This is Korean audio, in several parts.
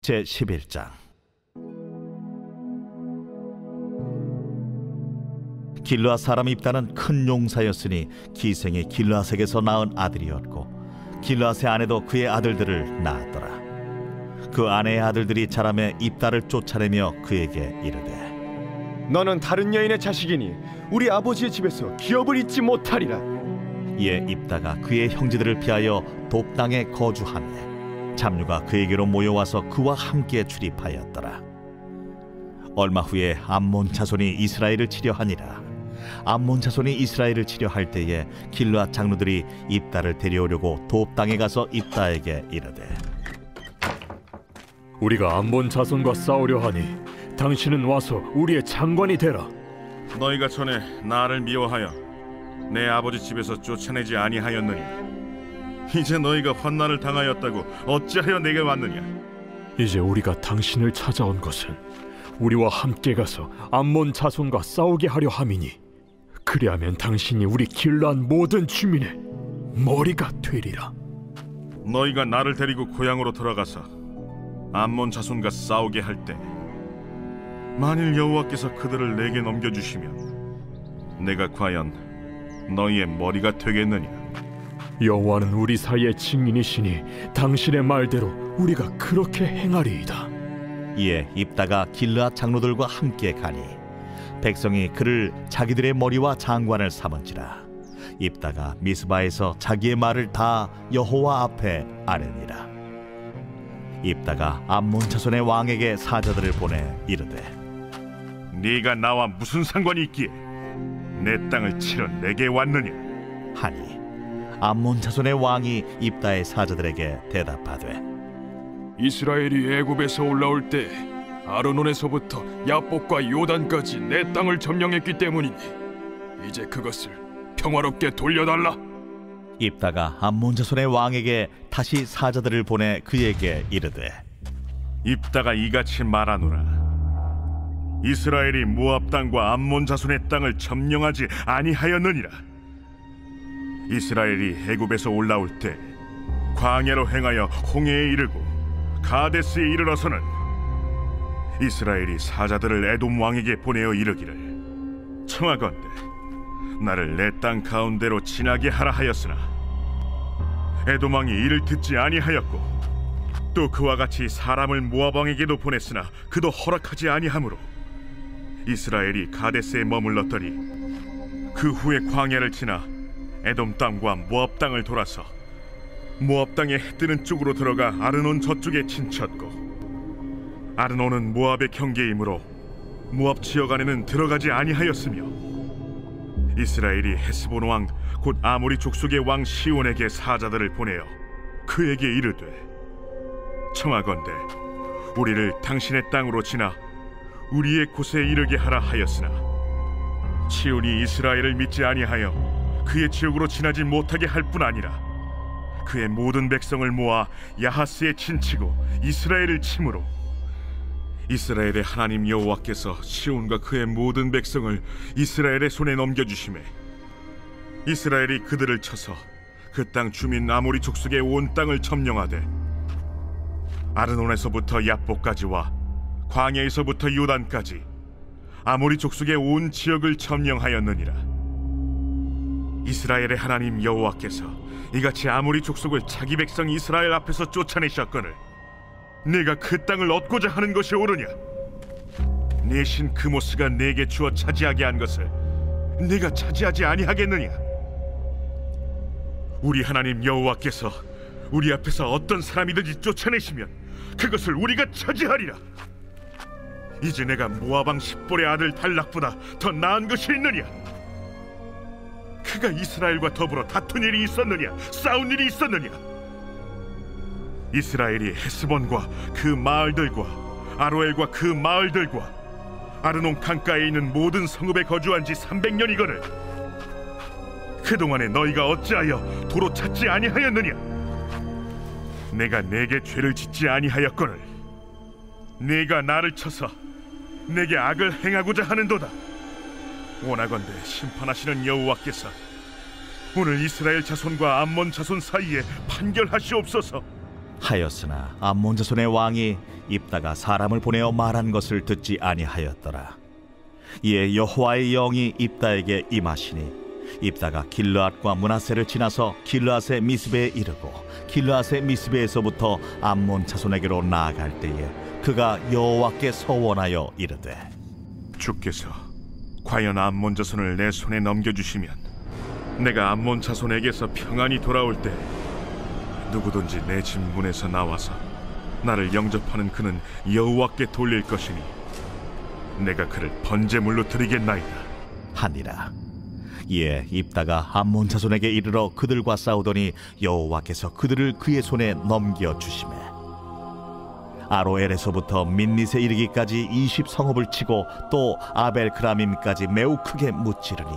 제11장. 길르앗 사람 입다는 큰 용사였으니 기생이 길르앗에게서 낳은 아들이었고 길르앗의 아내도 그의 아들들을 낳았더라. 그 아내의 아들들이 자라매 입다를 쫓아내며 그에게 이르되 너는 다른 여인의 자식이니 우리 아버지의 집에서 기업을 잊지 못하리라. 이에 입다가 그의 형제들을 피하여 돕 땅에 거주하매 잡류가 그에게로 모여와서 그와 함께 출입하였더라. 얼마 후에 암몬 자손이 이스라엘을 치려 하니라. 암몬 자손이 이스라엘을 치려 할 때에 길르앗 장로들이 입다를 데려오려고 돕 땅에 가서 입다에게 이르되 우리가 암몬 자손과 싸우려 하니 당신은 와서 우리의 장관이 되라. 너희가 전에 나를 미워하여 내 아버지 집에서 쫓아내지 아니하였느냐? 이제 너희가 환난을 당하였다고 어찌하여 내게 왔느냐? 이제 우리가 당신을 찾아온 것은 우리와 함께 가서 암몬 자손과 싸우게 하려 함이니 그리하면 당신이 우리 길르앗 모든 주민의 머리가 되리라. 너희가 나를 데리고 고향으로 돌아가서 암몬 자손과 싸우게 할 때 만일 여호와께서 그들을 내게 넘겨주시면 내가 과연 너희의 머리가 되겠느냐? 여호와는 우리 사이의 증인이시니 당신의 말대로 우리가 그렇게 행하리이다. 이에 입다가 길르앗 장로들과 함께 가니 백성이 그를 자기들의 머리와 장관을 삼은지라. 입다가 미스바에서 자기의 말을 다 여호와 앞에 아뢰니라. 입다가 암몬 자손의 왕에게 사자들을 보내 이르되 네가 나와 무슨 상관이 있기에 내 땅을 치러 내게 왔느냐? 하니 암몬 자손의 왕이 입다의 사자들에게 대답하되 이스라엘이 애굽에서 올라올 때 아르논에서부터 야복과 요단까지 내 땅을 점령했기 때문이니 이제 그것을 평화롭게 돌려달라. 입다가 암몬 자손의 왕에게 다시 사자들을 보내 그에게 이르되 입다가 이같이 말하노라. 이스라엘이 모압 땅과 암몬 자손의 땅을 점령하지 아니하였느니라. 이스라엘이 애굽에서 올라올 때 광야로 행하여 홍해에 이르고 가데스에 이르러서는 이스라엘이 사자들을 에돔 왕에게 보내어 이르기를 청하건대 나를 내 땅 가운데로 지나게 하라 하였으나 에돔 왕이 이를 듣지 아니하였고 또 그와 같이 사람을 모압 왕에게도 보냈으나 그도 허락하지 아니하므로 이스라엘이 가데스에 머물렀더니 그 후에 광야를 지나 에돔 땅과 모압 땅을 돌아서 모압 땅에 해 뜨는 쪽으로 들어가 아르논 저쪽에 진쳤고 아르논은 모압의 경계이므로 모압 지역 안에는 들어가지 아니하였으며 이스라엘이 헤스본 왕 곧 아모리 족속의 왕 시온에게 사자들을 보내어 그에게 이르되 청하건대 우리를 당신의 땅으로 지나 우리의 곳에 이르게 하라 하였으나 시온이 이스라엘을 믿지 아니하여 그의 지역으로 지나지 못하게 할 뿐 아니라 그의 모든 백성을 모아 야하스에 친치고 이스라엘을 침으로 이스라엘의 하나님 여호와께서 시온과 그의 모든 백성을 이스라엘의 손에 넘겨주시매 이스라엘이 그들을 쳐서 그 땅 주민 아모리 족속의 온 땅을 점령하되 아르논에서부터 야복까지와 광야에서부터 요단까지 아모리 족속의 온 지역을 점령하였느니라. 이스라엘의 하나님 여호와께서 이같이 아모리 족속을 자기 백성 이스라엘 앞에서 쫓아내셨거늘 네가 그 땅을 얻고자 하는 것이 옳으냐? 네 신 그모스가 내게 주어 차지하게 한 것을 네가 차지하지 아니하겠느냐? 우리 하나님 여호와께서 우리 앞에서 어떤 사람이든지 쫓아내시면 그것을 우리가 차지하리라. 이제 내가 모압 왕 십볼의 아들 달락보다 더 나은 것이 있느냐? 그가 이스라엘과 더불어 다툰 일이 있었느냐? 싸운 일이 있었느냐? 이스라엘이 헤스본과 그 마을들과 아로엘과 그 마을들과 아르논 강가에 있는 모든 성읍에 거주한 지 300년이거늘 그동안에 너희가 어찌하여 도로 찾지 아니하였느냐? 내가 내게 죄를 짓지 아니하였거늘 네가 나를 쳐서 내게 악을 행하고자 하는도다. 원하건대 심판하시는 여호와께서 오늘 이스라엘 자손과 암몬 자손 사이에 판결하시옵소서. 하였으나 암몬 자손의 왕이 입다가 사람을 보내어 말한 것을 듣지 아니하였더라. 이에 여호와의 영이 입다에게 임하시니 입다가 길르앗과 므낫세를 지나서 길르앗의 미스베에 이르고 길르앗의 미스베에서부터 암몬 자손에게로 나아갈 때에 그가 여호와께 서원하여 이르되 주께서 과연 암몬 자손을 내 손에 넘겨주시면 내가 암몬 자손에게서 평안히 돌아올 때 누구든지 내 집 문에서 나와서 나를 영접하는 그는 여호와께 돌릴 것이니 내가 그를 번제물로 드리겠나이다 하니라. 이에 입다가 암몬 자손에게 이르러 그들과 싸우더니 여호와께서 그들을 그의 손에 넘겨주시매 아로엘에서부터 민닛에 이르기까지 20성읍을 치고 또 아벨크라밈까지 매우 크게 무찌르니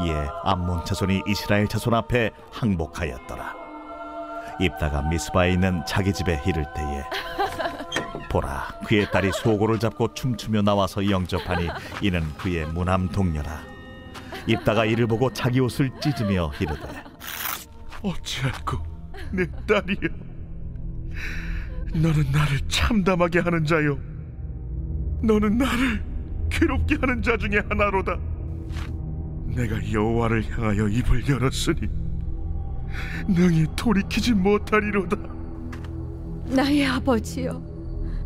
이에 암몬 자손이 이스라엘 자손 앞에 항복하였더라. 입다가 미스바에 있는 자기 집에 이를 때에 보라, 그의 딸이 소고를 잡고 춤추며 나와서 영접하니 이는 그의 무남 동료라. 입다가 이를 보고 자기 옷을 찢으며 이르되 어찌할꼬 내 딸이여, 너는 나를 참담하게 하는 자요 너는 나를 괴롭게 하는 자 중에 하나로다. 내가 여호와를 향하여 입을 열었으니 능히 돌이키지 못하리로다. 나의 아버지여,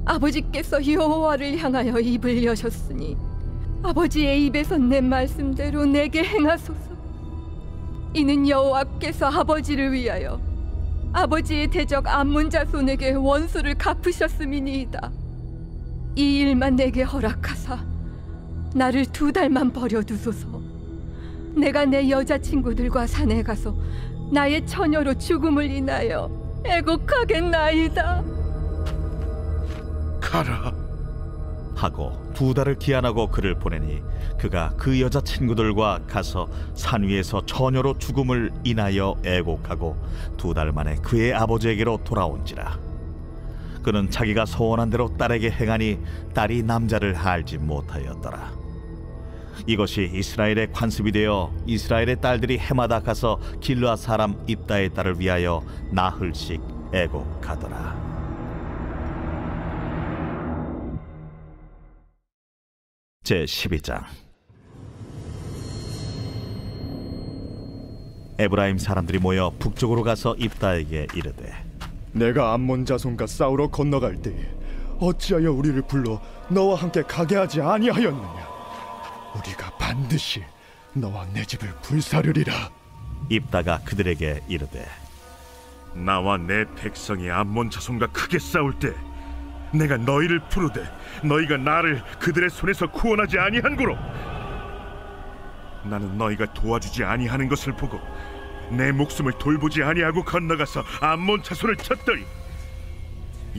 아버지께서 여호와를 향하여 입을 여셨으니 아버지의 입에서 내 말씀대로 내게 행하소서. 이는 여호와께서 아버지를 위하여 아버지의 대적 암몬 자손에게 원수를 갚으셨음이니이다. 이 일만 내게 허락하사 나를 2달만 버려두소서. 내가 내 여자친구들과 산에 가서 나의 처녀로 죽음을 인하여 애곡하겠나이다. 가라 하고 2달을 기한하고 그를 보내니 그가 그 여자친구들과 가서 산 위에서 처녀로 죽음을 인하여 애곡하고 2달 만에 그의 아버지에게로 돌아온지라. 그는 자기가 소원한 대로 딸에게 행하니 딸이 남자를 알지 못하였더라. 이것이 이스라엘의 관습이 되어 이스라엘의 딸들이 해마다 가서 길르앗 사람 입다의 딸을 위하여 나흘씩 애곡하더라. 제12장. 에브라임 사람들이 모여 북쪽으로 가서 입다에게 이르되 내가 암몬 자손과 싸우러 건너갈 때에 어찌하여 우리를 불러 너와 함께 가게 하지 아니하였느냐. 우리가 반드시 너와 내 집을 불사르리라. 입다가 그들에게 이르되 나와 내 백성이 암몬 자손과 크게 싸울 때 내가 너희를 부르되 너희가 나를 그들의 손에서 구원하지 아니한고로 나는 너희가 도와주지 아니하는 것을 보고 내 목숨을 돌보지 아니하고 건너가서 암몬 자손을 쳤더니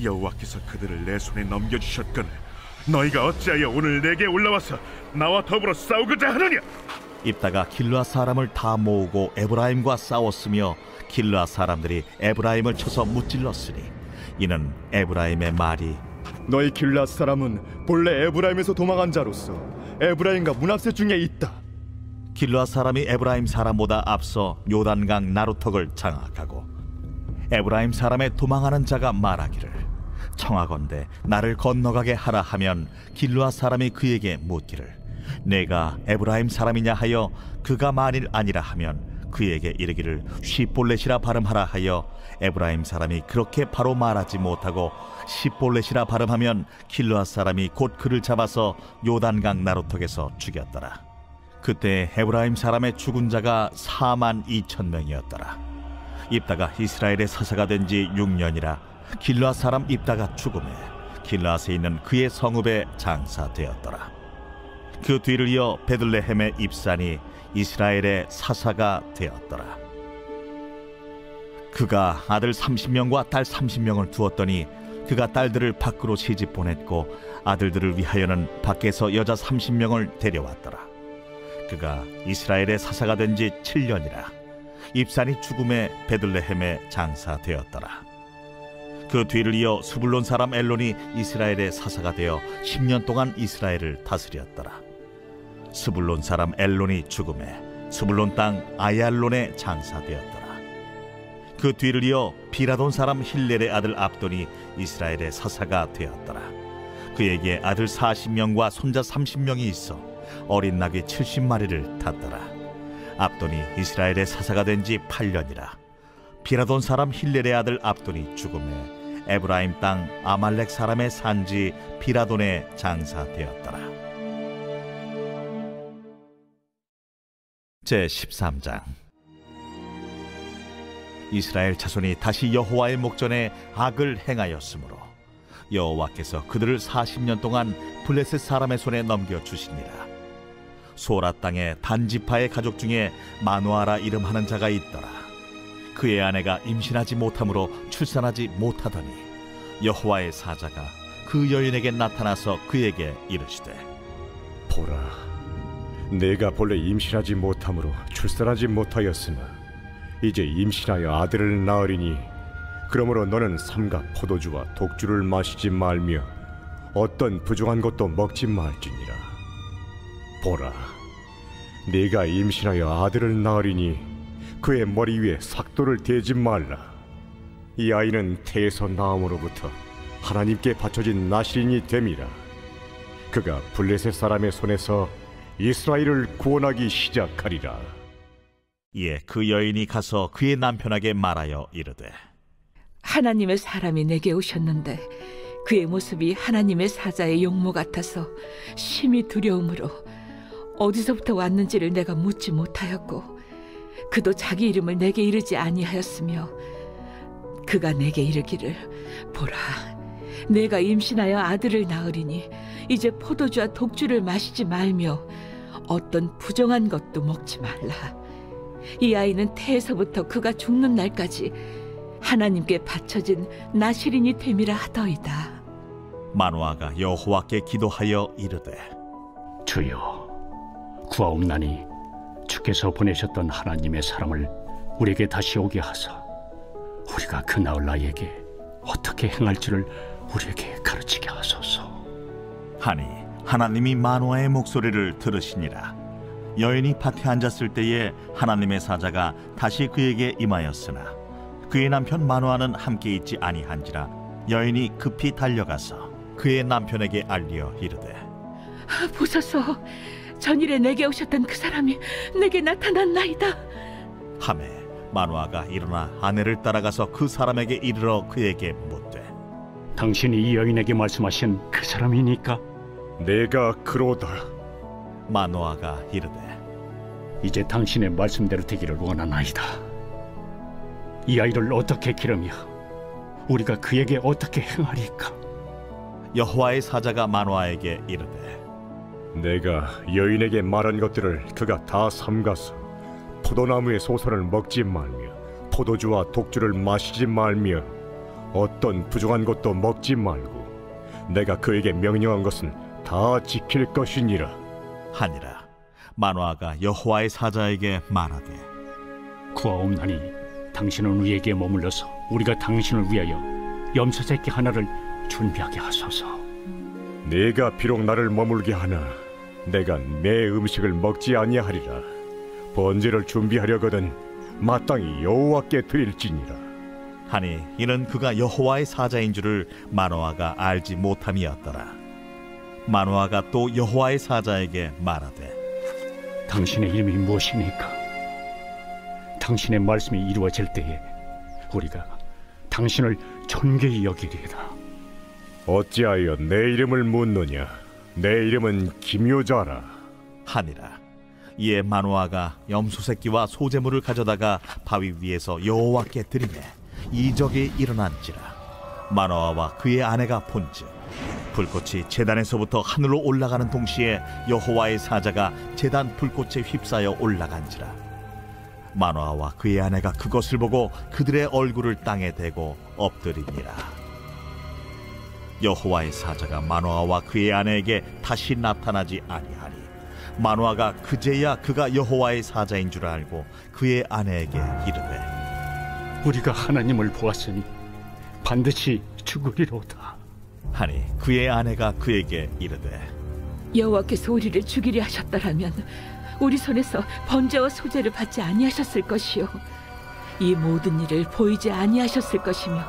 여호와께서 그들을 내 손에 넘겨주셨거늘 너희가 어찌하여 오늘 내게 올라와서 나와 더불어 싸우고자 하느냐. 입다가 길르앗 사람을 다 모으고 에브라임과 싸웠으며 길르앗 사람들이 에브라임을 쳐서 무찔렀으니 이는 에브라임의 말이 너희 길르앗 사람은 본래 에브라임에서 도망한 자로서 에브라임과 므낫세 중에 있다. 길르앗 사람이 에브라임 사람보다 앞서 요단강 나루턱을 장악하고 에브라임 사람의 도망하는 자가 말하기를 청하건대 나를 건너가게 하라 하면 길르앗 사람이 그에게 묻기를 내가 에브라임 사람이냐 하여 그가 만일 아니라 하면 그에게 이르기를 시볼렛이라 발음하라 하여 에브라임 사람이 그렇게 바로 말하지 못하고 시볼렛이라 발음하면 길르앗 사람이 곧 그를 잡아서 요단강 나루턱에서 죽였더라. 그때 에브라임 사람의 죽은 자가 42,000명이었더라. 입다가 이스라엘의 사사가 된 지 6년이라 길르앗 사람 입다가 죽음에 길르앗에 있는 그의 성읍에 장사되었더라. 그 뒤를 이어 베들레헴의 입산이 이스라엘의 사사가 되었더라. 그가 아들 30명과 딸 30명을 두었더니 그가 딸들을 밖으로 시집 보냈고 아들들을 위하여는 밖에서 여자 30명을 데려왔더라. 그가 이스라엘의 사사가 된 지 7년이라 입산이 죽음에 베들레헴에 장사되었더라. 그 뒤를 이어 스불론 사람 엘론이 이스라엘의 사사가 되어 10년 동안 이스라엘을 다스렸더라. 스불론 사람 엘론이 죽음에 스불론 땅 아얄론에 장사되었더라. 그 뒤를 이어 비라돈 사람 힐렐의 아들 압돈이 이스라엘의 사사가 되었더라. 그에게 아들 40명과 손자 30명이 있어 어린 나귀 70마리를 탔더라. 압돈이 이스라엘의 사사가 된 지 8년이라. 비라돈 사람 힐렐의 아들 압돈이 죽음에 에브라임 땅 아말렉 사람의 산지 비라돈에 장사되었더라. 제13장. 이스라엘 자손이 다시 여호와의 목전에 악을 행하였으므로 여호와께서 그들을 40년 동안 블레셋 사람의 손에 넘겨주시니라. 소라 땅의 단지파의 가족 중에 마누아라 이름하는 자가 있더라. 그의 아내가 임신하지 못함으로 출산하지 못하더니 여호와의 사자가 그 여인에게 나타나서 그에게 이르시되, 보라, 내가 본래 임신하지 못함으로 출산하지 못하였으나 이제 임신하여 아들을 낳으리니 그러므로 너는 삼가 포도주와 독주를 마시지 말며 어떤 부정한 것도 먹지 말지니라. 보라, 네가 임신하여 아들을 낳으리니 그의 머리 위에 삭도를 대지 말라. 이 아이는 태에서 나음으로부터 하나님께 바쳐진 나실인이 됨이라. 그가 블레셋 사람의 손에서 이스라엘을 구원하기 시작하리라. 이에 그 여인이 가서 그의 남편에게 말하여 이르되, 하나님의 사람이 내게 오셨는데 그의 모습이 하나님의 사자의 용모 같아서 심히 두려움으로 어디서부터 왔는지를 내가 묻지 못하였고 그도 자기 이름을 내게 이르지 아니하였으며 그가 내게 이르기를, 보라, 내가 임신하여 아들을 낳으리니 이제 포도주와 독주를 마시지 말며 어떤 부정한 것도 먹지 말라. 이 아이는 태에서부터 그가 죽는 날까지 하나님께 바쳐진 나실인이 됨이라 하더이다. 마누아가 여호와께 기도하여 이르되, 주여, 구하옵나니 주께서 보내셨던 하나님의 사람을 우리에게 다시 오게 하사 우리가 그 나을 나에게 어떻게 행할지를 우리에게 가르치게 하소서. 하니 하나님이 마누아의 목소리를 들으시니라. 여인이 밭에 앉았을 때에 하나님의 사자가 다시 그에게 임하였으나 그의 남편 마누아는 함께 있지 아니한지라. 여인이 급히 달려가서 그의 남편에게 알리어 이르되, 보소서, 전일에 내게 오셨던 그 사람이 내게 나타났나이다. 하매 마누아가 일어나 아내를 따라가서 그 사람에게 이르러 그에게 묻되, 당신이 이 여인에게 말씀하신 그 사람이니까? 내가 그로다. 마누아가 이르되, 이제 당신의 말씀대로 되기를 원하나이다. 이 아이를 어떻게 기르며 우리가 그에게 어떻게 행하리까? 여호와의 사자가 마누아에게 이르되, 내가 여인에게 말한 것들을 그가 다 삼가서 포도나무의 소선을 먹지 말며 포도주와 독주를 마시지 말며 어떤 부정한 것도 먹지 말고 내가 그에게 명령한 것은 다 지킬 것이니라 하니라. 마누아가 여호와의 사자에게 말하되, 구하옵나니 당신은 우리에게 머물러서 우리가 당신을 위하여 염소 새끼 하나를 준비하게 하소서. 네가 비록 나를 머물게 하나 내가 내 음식을 먹지 아니하리라. 번제를 준비하려거든 마땅히 여호와께 드릴지니라. 하니 이는 그가 여호와의 사자인 줄을 마누아가 알지 못함이었더라. 마누아가 또 여호와의 사자에게 말하되, 당신의 이름이 무엇입니까? 당신의 말씀이 이루어질 때에 우리가 당신을 존귀히 여기리이다. 어찌하여 내 이름을 묻느냐? 내 이름은 기묘자라 하니라. 이에 마누아가 염소 새끼와 소제물을 가져다가 바위 위에서 여호와께 드리매 이적이 일어난지라. 마누아와 그의 아내가 본즉 불꽃이 제단에서부터 하늘로 올라가는 동시에 여호와의 사자가 제단 불꽃에 휩싸여 올라간지라. 마누아와 그의 아내가 그것을 보고 그들의 얼굴을 땅에 대고 엎드리니라. 여호와의 사자가 마누아와 그의 아내에게 다시 나타나지 아니하니 마누아가 그제야 그가 여호와의 사자인 줄 알고 그의 아내에게 이르되, 우리가 하나님을 보았으니 반드시 죽으리로다 하니 그의 아내가 그에게 이르되, 여호와께서 우리를 죽이려 하셨더라면 우리 손에서 번제와 소제를 받지 아니하셨을 것이요 이 모든 일을 보이지 아니하셨을 것이며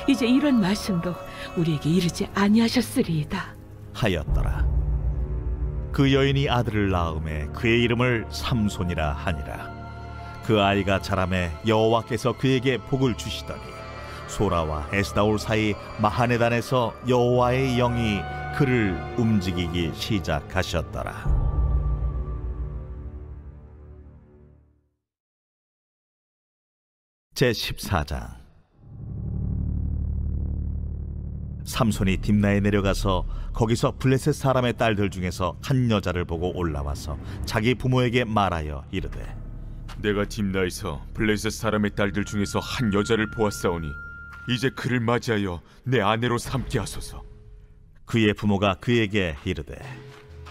이제 이런 말씀도 우리에게 이르지 아니하셨으리이다 하였더라. 그 여인이 아들을 낳음에 그의 이름을 삼손이라 하니라. 그 아이가 자라매 여호와께서 그에게 복을 주시더니 소라와 에스다올 사이 마하네단에서 여호와의 영이 그를 움직이기 시작하셨더라. 제14장. 삼손이 딥나에 내려가서 거기서 블레셋 사람의 딸들 중에서 한 여자를 보고 올라와서 자기 부모에게 말하여 이르되, 내가 딥나에서 블레셋 사람의 딸들 중에서 한 여자를 보았사오니 이제 그를 맞이하여 내 아내로 삼게 하소서. 그의 부모가 그에게 이르되,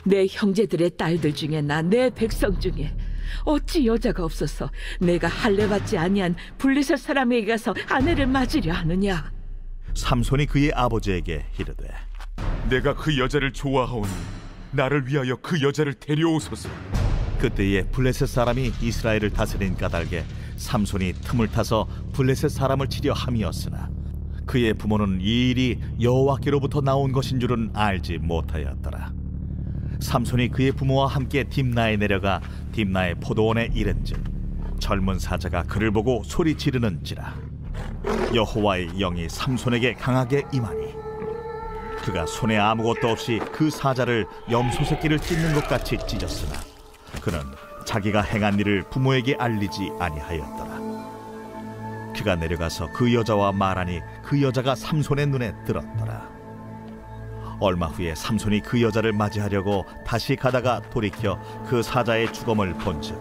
내 형제들의 딸들 중에나 내 백성 중에 어찌 여자가 없어서 내가 할례받지 아니한 블레셋 사람에게 가서 아내를 맞으려 하느냐? 삼손이 그의 아버지에게 이르되, 내가 그 여자를 좋아하오니 나를 위하여 그 여자를 데려오소서. 그때에 블레셋 사람이 이스라엘을 다스린 까닭에 삼손이 틈을 타서 블레셋 사람을 치려 함이었으나 그의 부모는 이 일이 여호와께로부터 나온 것인 줄은 알지 못하였더라. 삼손이 그의 부모와 함께 딥나에 내려가 딥나의 포도원에 이른즉 젊은 사자가 그를 보고 소리 지르는지라. 여호와의 영이 삼손에게 강하게 임하니 그가 손에 아무것도 없이 그 사자를 염소 새끼를 찢는 것 같이 찢었으나 그는 자기가 행한 일을 부모에게 알리지 아니하였더라. 그가 내려가서 그 여자와 말하니 그 여자가 삼손의 눈에 들었더라. 얼마 후에 삼손이 그 여자를 맞이하려고 다시 가다가 돌이켜 그 사자의 주검을 본즉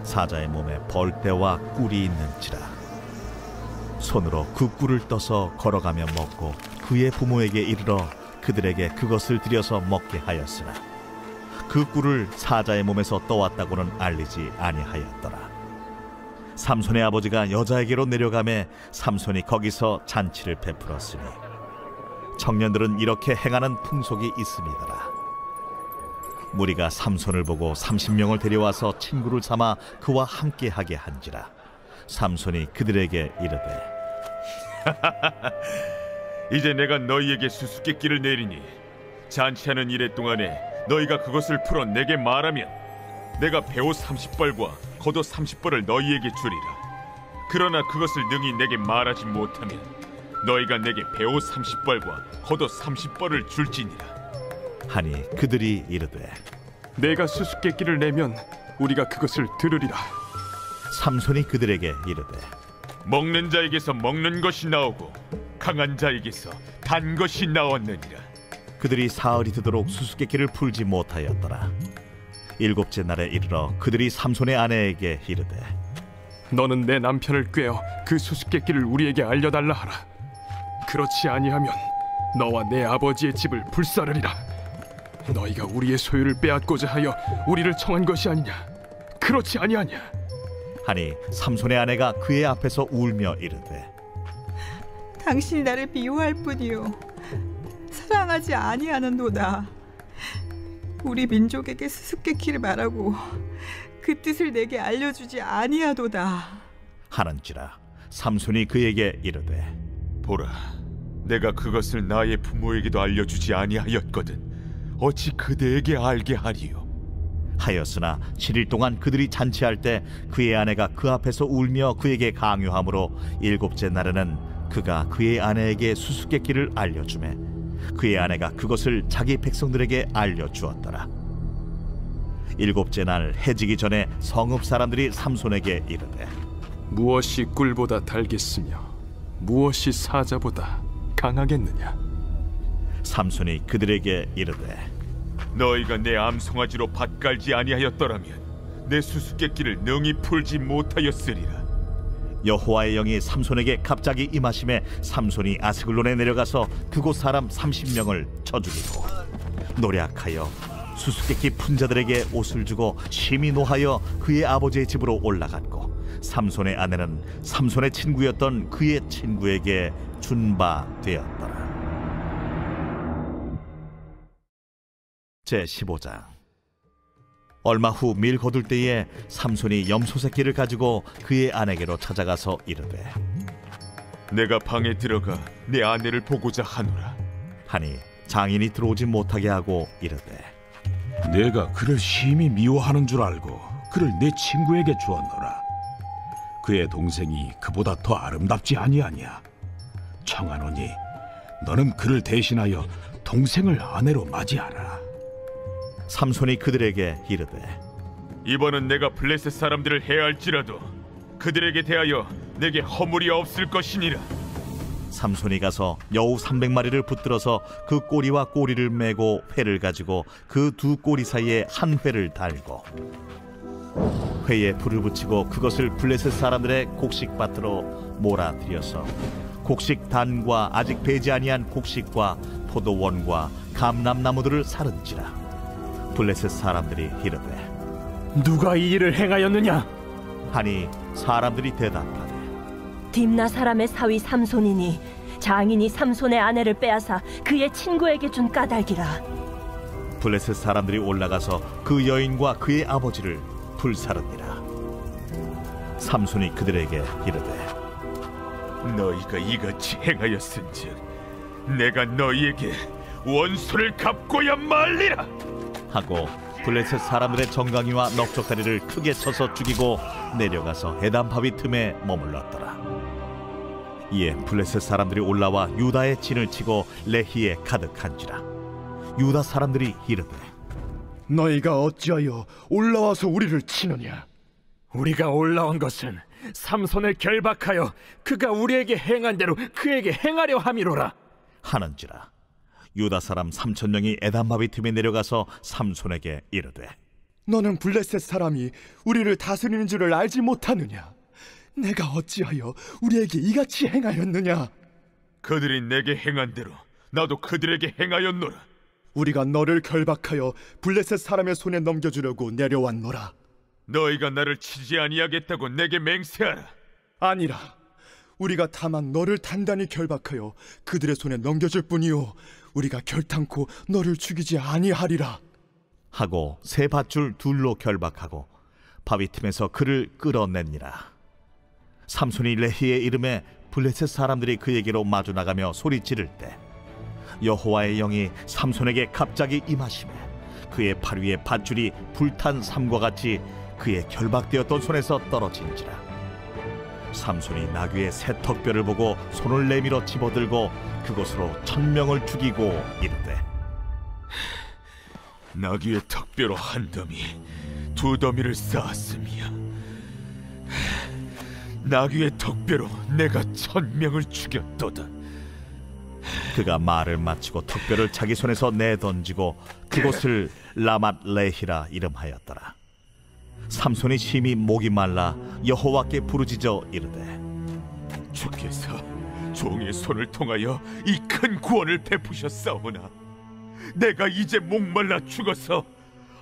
사자의 몸에 벌떼와 꿀이 있는지라. 손으로 그 꿀을 떠서 걸어가며 먹고 그의 부모에게 이르러 그들에게 그것을 들여서 먹게 하였으나 그 꿀을 사자의 몸에서 떠왔다고는 알리지 아니하였더라. 삼손의 아버지가 여자에게로 내려가매 삼손이 거기서 잔치를 베풀었으니 청년들은 이렇게 행하는 풍속이 있음이더라. 무리가 삼손을 보고 30명을 데려와서 친구를 삼아 그와 함께하게 한지라. 삼손이 그들에게 이르되, 이제 내가 너희에게 수수께끼를 내리니 잔치하는 이래 동안에 너희가 그것을 풀어 내게 말하면 내가 배옷 30벌과 겉옷 30벌을 너희에게 주리라. 그러나 그것을 능히 내게 말하지 못하면 너희가 내게 배옷 30벌과 겉옷 30벌을 줄지니라. 하니 그들이 이르되, 내가 수수께끼를 내면 우리가 그것을 들으리라. 삼손이 그들에게 이르되, 먹는 자에게서 먹는 것이 나오고 강한 자에게서 단 것이 나왔느니라. 그들이 사흘이 되도록 수수께끼를 풀지 못하였더라. 일곱째 날에 이르러 그들이 삼손의 아내에게 이르되, 너는 내 남편을 꾀어 그 수수께끼를 우리에게 알려달라 하라. 그렇지 아니하면 너와 내 아버지의 집을 불사르리라. 너희가 우리의 소유를 빼앗고자 하여 우리를 청한 것이 아니냐? 그렇지 아니하냐? 하니 삼손의 아내가 그의 앞에서 울며 이르되, 당신이 나를 미워할 뿐이요 사랑하지 아니하는도다. 우리 민족에게 수수께끼를 말하고 그 뜻을 내게 알려주지 아니하도다 하는지라. 삼손이 그에게 이르되, 보라, 내가 그것을 나의 부모에게도 알려주지 아니하였거든 어찌 그대에게 알게 하리요? 하였으나 7일 동안 그들이 잔치할 때 그의 아내가 그 앞에서 울며 그에게 강요하므로 일곱째 날에는 그가 그의 아내에게 수수께끼를 알려주매 그의 아내가 그것을 자기 백성들에게 알려주었더라. 일곱째 날 해지기 전에 성읍 사람들이 삼손에게 이르되, 무엇이 꿀보다 달겠으며 무엇이 사자보다 강하겠느냐? 삼손이 그들에게 이르되, 너희가 내 암송아지로 밭 갈지 아니하였더라면 내 수수께끼를 능히 풀지 못하였으리라. 여호와의 영이 삼손에게 갑자기 임하심에 삼손이 아스글론에 내려가서 그곳 사람 30명을 쳐 죽이고 노략하여 수수께끼 푼 자들에게 옷을 주고 심히 노하여 그의 아버지의 집으로 올라갔고 삼손의 아내는 삼손의 친구였던 그의 친구에게 준 바 되었더라. 제15장. 얼마 후 밀 거둘 때에 삼손이 염소 새끼를 가지고 그의 아내에게로 찾아가서 이르되 내가 방에 들어가 내 아내를 보고자 하노라 하니 장인이 들어오지 못하게 하고 이르되 내가 그를 심히 미워하는 줄 알고 그를 내 친구에게 주었노라. 그의 동생이 그보다 더 아름답지 아니하냐. 청하노니 너는 그를 대신하여 동생을 아내로 맞이하라. 삼손이 그들에게 이르되 이번은 내가 블레셋 사람들을 해할지라도 그들에게 대하여 내게 허물이 없을 것이니라. 삼손이 가서 여우 300마리를 붙들어서 그 꼬리와 꼬리를 메고 회를 가지고 그 두 꼬리 사이에 한 회를 달고 회에 불을 붙이고 그것을 블레셋 사람들의 곡식밭으로 몰아들여서 곡식 단과 아직 배지 아니한 곡식과 포도원과 감람나무들을 사른지라. 블레셋 사람들이 이르되 누가 이 일을 행하였느냐 하니 사람들이 대답하되 딥나 사람의 사위 삼손이니 장인이 삼손의 아내를 빼앗아 그의 친구에게 준 까닭이라. 블레셋 사람들이 올라가서 그 여인과 그의 아버지를 불사르니라. 삼손이 그들에게 이르되 너희가 이같이 행하였은즉 내가 너희에게 원수를 갚고야 말리라 하고 블레셋 사람들의 정강이와 넉적다리를 크게 쳐서 죽이고 내려가서 에담바위 틈에 머물렀더라. 이에 블레셋 사람들이 올라와 유다의 진을 치고 레히에 가득한지라. 유다 사람들이 이르되 너희가 어찌하여 올라와서 우리를 치느냐. 우리가 올라온 것은 삼손을 결박하여 그가 우리에게 행한 대로 그에게 행하려 함이로라 하는지라. 유다 사람 3,000명이 에담바위 틈에 내려가서 삼손에게 이르되 너는 블레셋 사람이 우리를 다스리는 줄을 알지 못하느냐. 내가 어찌하여 우리에게 이같이 행하였느냐. 그들이 내게 행한 대로 나도 그들에게 행하였노라. 우리가 너를 결박하여 블레셋 사람의 손에 넘겨주려고 내려왔노라. 너희가 나를 치지 아니하겠다고 내게 맹세하라. 아니라 우리가 다만 너를 단단히 결박하여 그들의 손에 넘겨줄 뿐이요 우리가 결탄코 너를 죽이지 아니하리라 하고 새 밧줄 둘로 결박하고 바위 틈에서 그를 끌어내니라. 삼손이 레히의 이름에 블레셋 사람들이 그에게로 마주 나가며 소리 지를 때 여호와의 영이 삼손에게 갑자기 임하시매 그의 팔 위에 밧줄이 불탄 삼과 같이 그의 결박되었던 손에서 떨어진지라. 삼손이 나귀의 새 턱뼈를 보고 손을 내밀어 집어들고 그것으로 1,000명을 죽이고 이르되 나귀의 턱뼈로 한 더미, 두 더미를 쌓았으며 나귀의 턱뼈로 내가 1,000명을 죽였도다. 그가 말을 마치고 턱뼈를 자기 손에서 내던지고 그곳을 라맛 레히라 이름하였더라. 삼손이 심히 목이 말라 여호와께 부르짖어 이르되 주께서 종의 손을 통하여 이 큰 구원을 베푸셨사오나 내가 이제 목말라 죽어서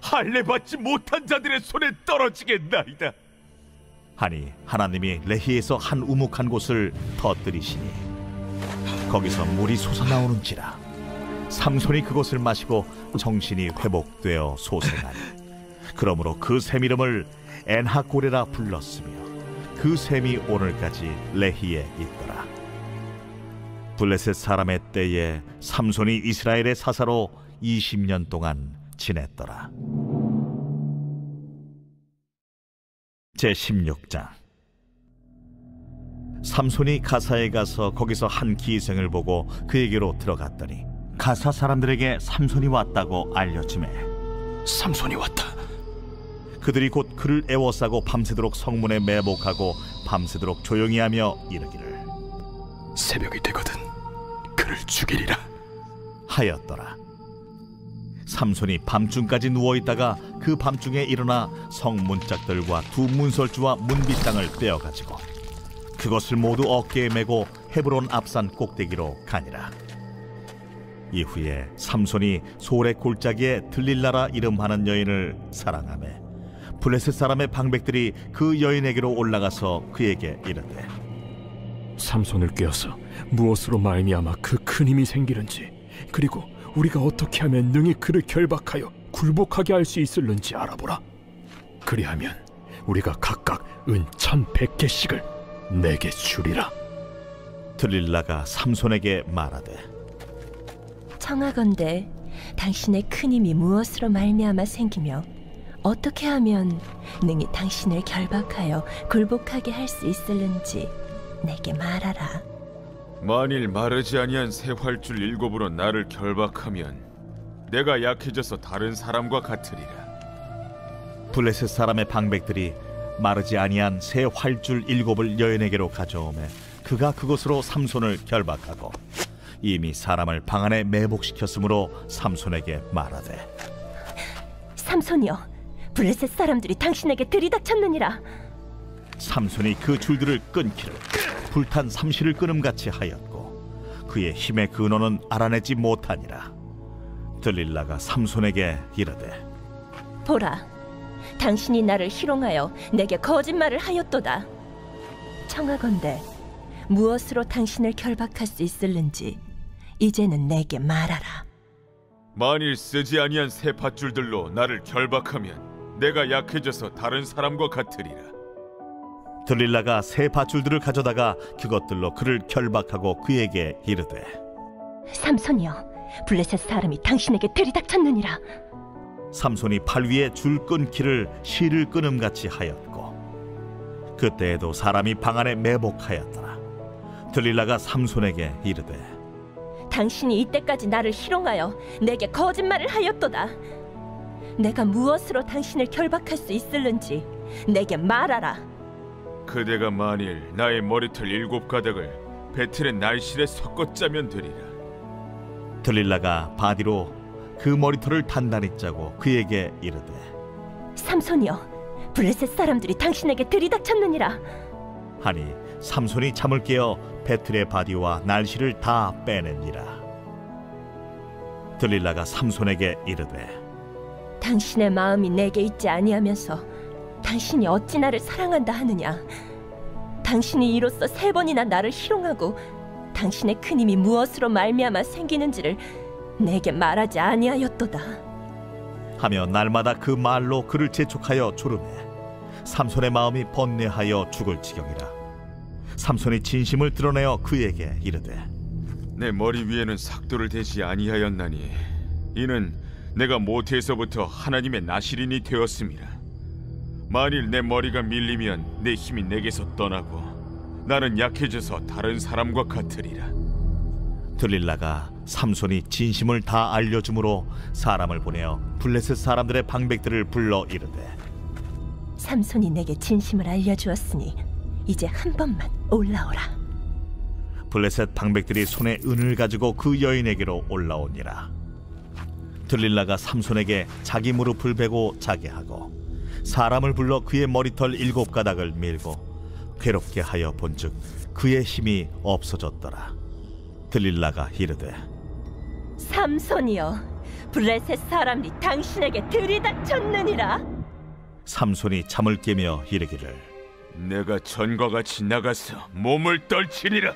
할례 받지 못한 자들의 손에 떨어지겠나이다 하니 하나님이 레히에서 한 우묵한 곳을 터뜨리시니 거기서 물이 솟아나오는지라. 삼손이 그것을 마시고 정신이 회복되어 소생하니 그러므로 그 샘 이름을 엔하고레라 불렀으며 그 샘이 오늘까지 레히에 있더라. 블레셋 사람의 때에 삼손이 이스라엘의 사사로 20년 동안 지냈더라. 제16장. 삼손이 가사에 가서 거기서 한 기생을 보고 그에게로 들어갔더니 가사 사람들에게 삼손이 왔다고 알려지매 삼손이 왔다. 그들이 곧 그를 애워싸고 밤새도록 성문에 매복하고 밤새도록 조용히 하며 이르기를 새벽이 되거든 그를 죽이리라 하였더라. 삼손이 밤중까지 누워있다가 그 밤중에 일어나 성문짝들과 두 문설주와 문빗장을 떼어가지고 그것을 모두 어깨에 메고 헤브론 앞산 꼭대기로 가니라. 이후에 삼손이 소래 골짜기에 들릴라라 이름하는 여인을 사랑하매 블레셋 사람의 방백들이 그 여인에게로 올라가서 그에게 이르되 삼손을 꿰어서 무엇으로 말미암아 그 큰 힘이 생기는지 그리고 우리가 어떻게 하면 능히 그를 결박하여 굴복하게 할 수 있을는지 알아보라. 그리하면 우리가 각각 은 1,100개씩을 내게 주리라. 들릴라가 삼손에게 말하되, 청하건대 당신의 큰 힘이 무엇으로 말미암아 생기며 어떻게 하면 능히 당신을 결박하여 굴복하게 할 수 있을는지 내게 말하라. 만일 마르지 아니한 새 활줄 7으로 나를 결박하면 내가 약해져서 다른 사람과 같으리라. 블레셋 사람의 방백들이 마르지 아니한 새 활줄 7을 여인에게로 가져오매 그가 그것으로 삼손을 결박하고 이미 사람을 방 안에 매복시켰으므로 삼손에게 말하되, 삼손이여, 블레셋 사람들이 당신에게 들이닥쳤느니라. 삼손이 그 줄들을 끊기를 불탄 삼시를 끊음같이 하였고 그의 힘의 근원은 알아내지 못하니라. 들릴라가 삼손에게 이르되, 보라, 당신이 나를 희롱하여 내게 거짓말을 하였도다. 청하건대 무엇으로 당신을 결박할 수 있을는지 이제는 내게 말하라. 만일 쓰지 아니한 새 밧줄들로 나를 결박하면 내가 약해져서 다른 사람과 같으리라. 들릴라가 새 밧줄들을 가져다가 그것들로 그를 결박하고 그에게 이르되, 삼손이여, 블레셋 사람이 당신에게 들이닥쳤느니라. 삼손이 팔 위에 줄 끊기를 실을 끊음같이 하였고 그때에도 사람이 방 안에 매복하였더라. 들릴라가 삼손에게 이르되, 당신이 이때까지 나를 희롱하여 내게 거짓말을 하였도다. 내가 무엇으로 당신을 결박할 수 있을는지 내게 말하라. 그대가 만일 나의 머리털 7가닥을 배틀의 날실에 섞어 짜면 되리라. 들릴라가 바디로 그 머리털을 단단히 짜고 그에게 이르되, 삼손이여, 블레셋 사람들이 당신에게 들이닥쳤느니라. 하니 삼손이 잠을 깨어 배틀의 바디와 날씨를 다 빼내니라. 들릴라가 삼손에게 이르되, 당신의 마음이 내게 있지 아니하면서 당신이 어찌 나를 사랑한다 하느냐. 당신이 이로써 3번이나 나를 희롱하고 당신의 큰 힘이 무엇으로 말미암아 생기는지를 내게 말하지 아니하였도다 하며 날마다 그 말로 그를 재촉하여 조르매 삼손의 마음이 번뇌하여 죽을 지경이라. 삼손이 진심을 드러내어 그에게 이르되, 내 머리 위에는 삭도를 대지 아니하였나니 이는 내가 모태에서부터 하나님의 나실인이 되었음이라. 만일 내 머리가 밀리면 내 힘이 내게서 떠나고 나는 약해져서 다른 사람과 같으리라. 들릴라가 삼손이 진심을 다 알려주므로 사람을 보내어 블레셋 사람들의 방백들을 불러 이르되, 삼손이 내게 진심을 알려주었으니 이제 한 번만 올라오라. 블레셋 방백들이 손에 은을 가지고 그 여인에게로 올라오니라. 들릴라가 삼손에게 자기 무릎을 베고 자게 하고 사람을 불러 그의 머리털 7가닥을 밀고 괴롭게 하여 본즉 그의 힘이 없어졌더라. 들릴라가 이르되, 삼손이여, 블레셋 사람이 당신에게 들이닥쳤느니라. 삼손이 잠을 깨며 이르기를, 내가 전과 같이 나가서 몸을 떨치리라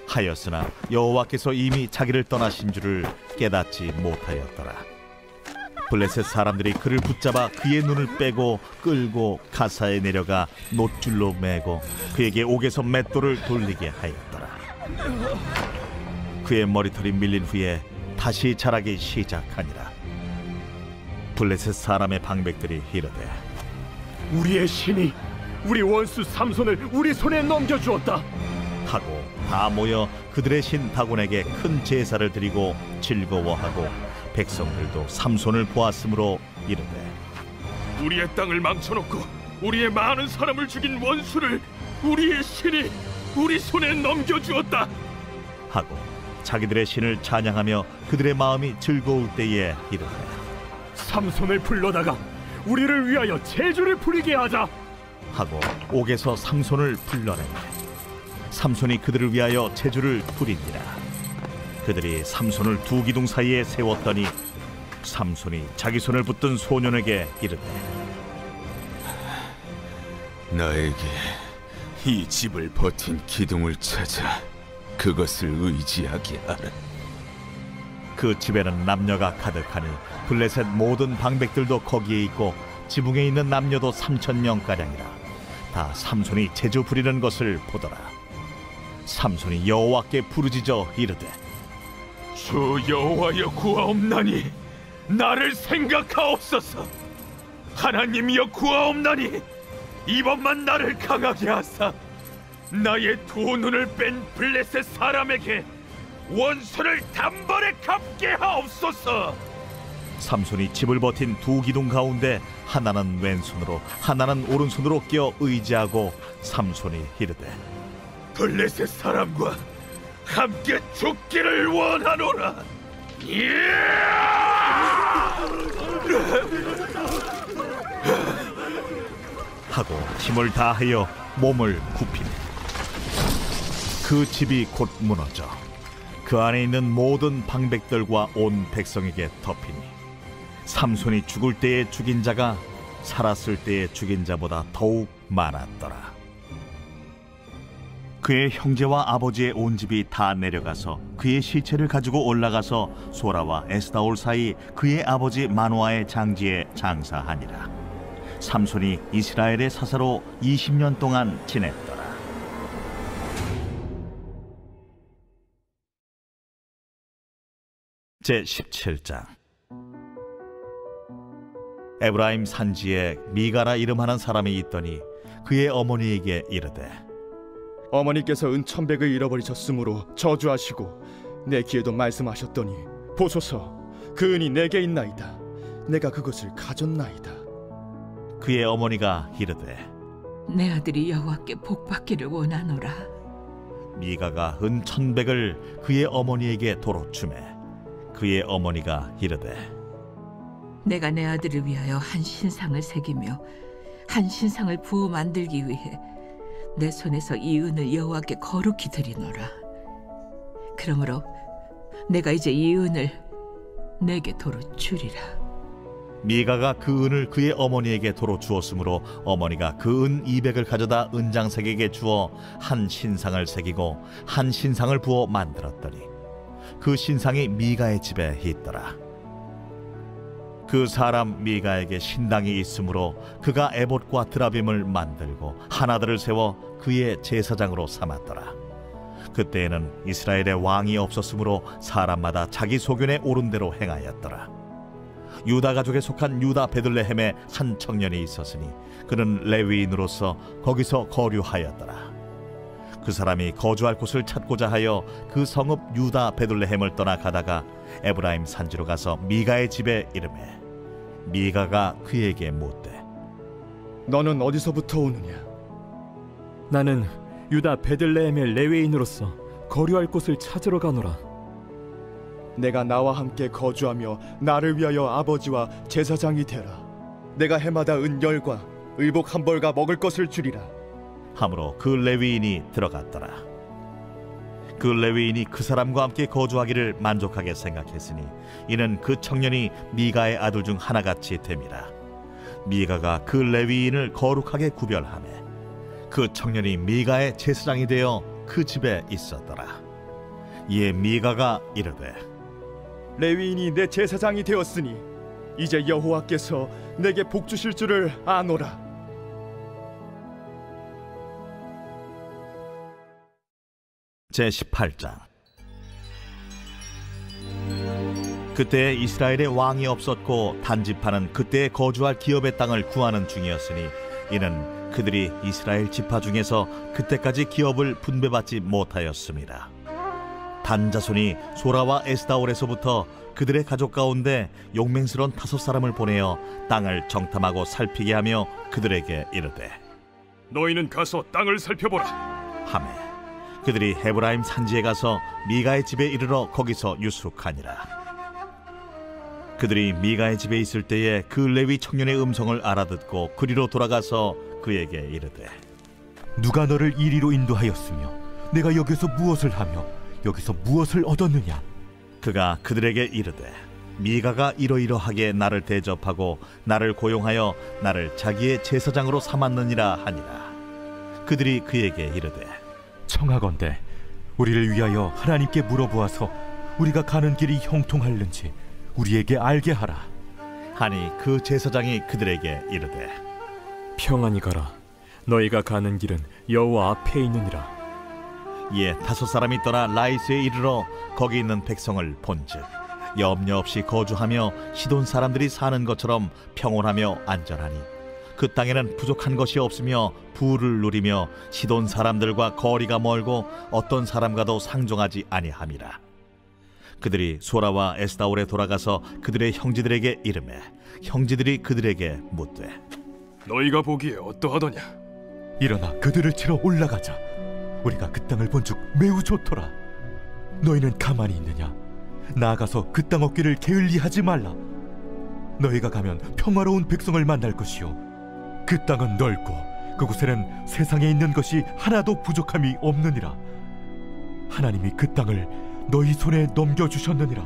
하였으나 여호와께서 이미 자기를 떠나신 줄을 깨닫지 못하였더라. 블레셋 사람들이 그를 붙잡아 그의 눈을 빼고 끌고 가사에 내려가 놋줄로 매고 그에게 옥에서 맷돌을 돌리게 하였더라. 그의 머리털이 밀린 후에 다시 자라기 시작하니라. 블레셋 사람의 방백들이 이르되, 우리의 신이 우리 원수 삼손을 우리 손에 넘겨주었다 하고 다 모여 그들의 신 다곤에게 큰 제사를 드리고 즐거워하고 백성들도 삼손을 보았으므로 이르되, 우리의 땅을 망쳐놓고 우리의 많은 사람을 죽인 원수를 우리의 신이 우리 손에 넘겨주었다 하고 자기들의 신을 찬양하며 그들의 마음이 즐거울 때에 이르되, 삼손을 불러다가 우리를 위하여 제주를 부리게 하자 하고 옥에서 삼손을 불러내매 삼손이 그들을 위하여 제주를 부리니라. 그들이 삼손을 두 기둥 사이에 세웠더니 삼손이 자기 손을 붙든 소년에게 이르되, 나에게 이 집을 버틴 기둥을 찾아 그것을 의지하게 하라. 그 집에는 남녀가 가득하니 블레셋 모든 방백들도 거기에 있고 지붕에 있는 남녀도 3,000명가량이라 다 삼손이 제주 부리는 것을 보더라. 삼손이 여호와께 부르짖어 이르되 주 여호와여 구하옵나니 나를 생각하옵소서. 하나님이여 구하옵나니 이번만 나를 강하게 하사 나의 두 눈을 뺀 블레셋 사람에게 원수를 단번에 갚게 하옵소서. 삼손이 집을 버틴 두 기둥 가운데 하나는 왼손으로 하나는 오른손으로 끼어 의지하고 삼손이 이르되 블레셋 사람과 함께 죽기를 원하노라. 하고 힘을 다하여 몸을 굽히니 그 집이 곧 무너져 그 안에 있는 모든 방백들과 온 백성에게 덮이니 삼손이 죽을 때에 죽인 자가 살았을 때에 죽인 자보다 더욱 많았더라. 그의 형제와 아버지의 온 집이 다 내려가서 그의 시체를 가지고 올라가서 소라와 에스다올 사이 그의 아버지 마노아의 장지에 장사하니라. 삼손이 이스라엘의 사사로 20년 동안 지냈더라. 제17장. 에브라임 산지에 미가라 이름하는 사람이 있더니 그의 어머니에게 이르되 어머니께서 은 1,100을 잃어버리셨으므로 저주하시고 내 귀에도 말씀하셨더니 보소서 그 은이 내게 있나이다. 내가 그것을 가졌나이다. 그의 어머니가 이르되 내 아들이 여호와께 복받기를 원하노라. 미가가 은 1,100을 그의 어머니에게 도로 주매 그의 어머니가 이르되 내가 내 아들을 위하여 한 신상을 새기며 한 신상을 부어 만들기 위해 내 손에서 이 은을 여호와께 거룩히 드리노라. 그러므로 내가 이제 이 은을 내게 도로 주리라. 미가가 그 은을 그의 어머니에게 도로 주었으므로 어머니가 그 은 200을 가져다 은장색에게 주어 한 신상을 새기고 한 신상을 부어 만들었더니 그 신상이 미가의 집에 있더라. 그 사람 미가에게 신당이 있으므로 그가 에봇과 드라빔을 만들고 하나들을 세워 그의 제사장으로 삼았더라. 그때에는 이스라엘의 왕이 없었으므로 사람마다 자기 소견에 오른 대로 행하였더라. 유다 가족에 속한 유다 베들레헴에 한 청년이 있었으니 그는 레위인으로서 거기서 거류하였더라. 그 사람이 거주할 곳을 찾고자 하여 그 성읍 유다 베들레헴을 떠나 가다가 에브라임 산지로 가서 미가의 집에 이르매 미가가 그에게 묻되 너는 어디서부터 오느냐? 나는 유다 베들레헴의 레위인으로서 거류할 곳을 찾으러 가노라. 내가 나와 함께 거주하며 나를 위하여 아버지와 제사장이 되라. 내가 해마다 은 10과 의복 1벌과 먹을 것을 주리라. 하므로 그 레위인이 들어갔더라. 그 레위인이 그 사람과 함께 거주하기를 만족하게 생각했으니 이는 그 청년이 미가의 아들 중 하나같이 됨이라. 미가가 그 레위인을 거룩하게 구별하매 그 청년이 미가의 제사장이 되어 그 집에 있었더라. 이에 미가가 이르되 레위인이 내 제사장이 되었으니 이제 여호와께서 내게 복 주실 줄을 아노라. 제18장. 그때 이스라엘에 왕이 없었고 단지파는 그때 거주할 기업의 땅을 구하는 중이었으니 이는 그들이 이스라엘 지파 중에서 그때까지 기업을 분배받지 못하였습니다. 단 자손이 소라와 에스다올에서부터 그들의 가족 가운데 용맹스러운 5사람을 보내어 땅을 정탐하고 살피게 하며 그들에게 이르되 너희는 가서 땅을 살펴보라 하매 그들이 헤브라임 산지에 가서 미가의 집에 이르러 거기서 유숙하니라. 그들이 미가의 집에 있을 때에 그 레위 청년의 음성을 알아듣고 그리로 돌아가서 그에게 이르되 누가 너를 이리로 인도하였으며 내가 여기서 무엇을 하며 여기서 무엇을 얻었느냐? 그가 그들에게 이르되 미가가 이러이러하게 나를 대접하고 나를 고용하여 나를 자기의 제사장으로 삼았느니라 하니라. 그들이 그에게 이르되 청하건대 우리를 위하여 하나님께 물어보아서 우리가 가는 길이 형통할는지 우리에게 알게 하라. 하니 그 제사장이 그들에게 이르되 평안히 가라. 너희가 가는 길은 여호와 앞에 있느니라. 이에 5 사람이 떠나 라이스에 이르러 거기 있는 백성을 본즉 염려 없이 거주하며 시돈 사람들이 사는 것처럼 평온하며 안전하니 그 땅에는 부족한 것이 없으며 부를 누리며 시돈 사람들과 거리가 멀고 어떤 사람과도 상종하지 아니함이라. 그들이 소라와 에스다올에 돌아가서 그들의 형제들에게 이르매 형제들이 그들에게 묻되 너희가 보기에 어떠하더냐? 일어나 그들을 치러 올라가자. 우리가 그 땅을 본즉 매우 좋더라. 너희는 가만히 있느냐? 나아가서 그 땅 얻기를 게을리하지 말라. 너희가 가면 평화로운 백성을 만날 것이요 그 땅은 넓고 그곳에는 세상에 있는 것이 하나도 부족함이 없느니라. 하나님이 그 땅을 너희 손에 넘겨주셨느니라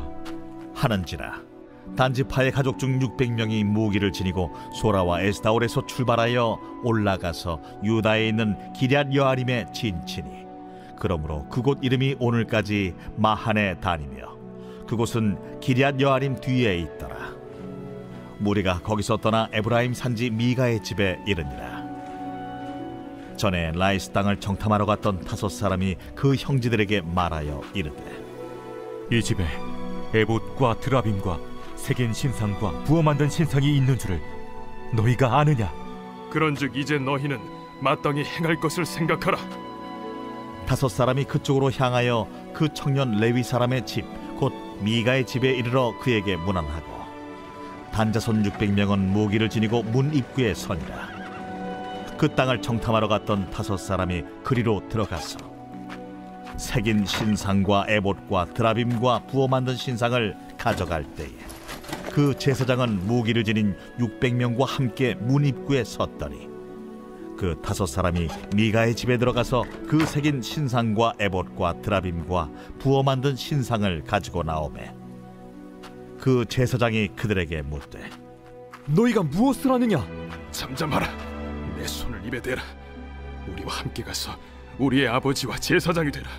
하는지라. 단지파의 가족 중 600명이 무기를 지니고 소라와 에스다올에서 출발하여 올라가서 유다에 있는 기럇 여아림에 진치니 그러므로 그곳 이름이 오늘까지 마하네 다니며 그곳은 기럇 여아림 뒤에 있더라. 무리가 거기서 떠나 에브라임 산지 미가의 집에 이르니라. 전에 라이스 땅을 정탐하러 갔던 5 사람이 그 형제들에게 말하여 이르되 이 집에 에봇과 드라빔과 새긴 신상과 부어 만든 신상이 있는 줄을 너희가 아느냐? 그런즉 이제 너희는 마땅히 행할 것을 생각하라. 5 사람이 그쪽으로 향하여 그 청년 레위 사람의 집 곧 미가의 집에 이르러 그에게 문안하고 단자손 600명은 무기를 지니고 문 입구에 서니라. 그 땅을 정탐하러 갔던 5 사람이 그리로 들어가서 새긴 신상과 에봇과 드라빔과 부어 만든 신상을 가져갈 때에 그 제사장은 무기를 지닌 600명과 함께 문 입구에 섰더니 그 5 사람이 미가의 집에 들어가서 그 새긴 신상과 에봇과 드라빔과 부어 만든 신상을 가지고 나오매 그 제사장이 그들에게 묻되 너희가 무엇을 하느냐? 잠잠하라. 내 손을 입에 대라. 우리와 함께 가서 우리의 아버지와 제사장이 되라.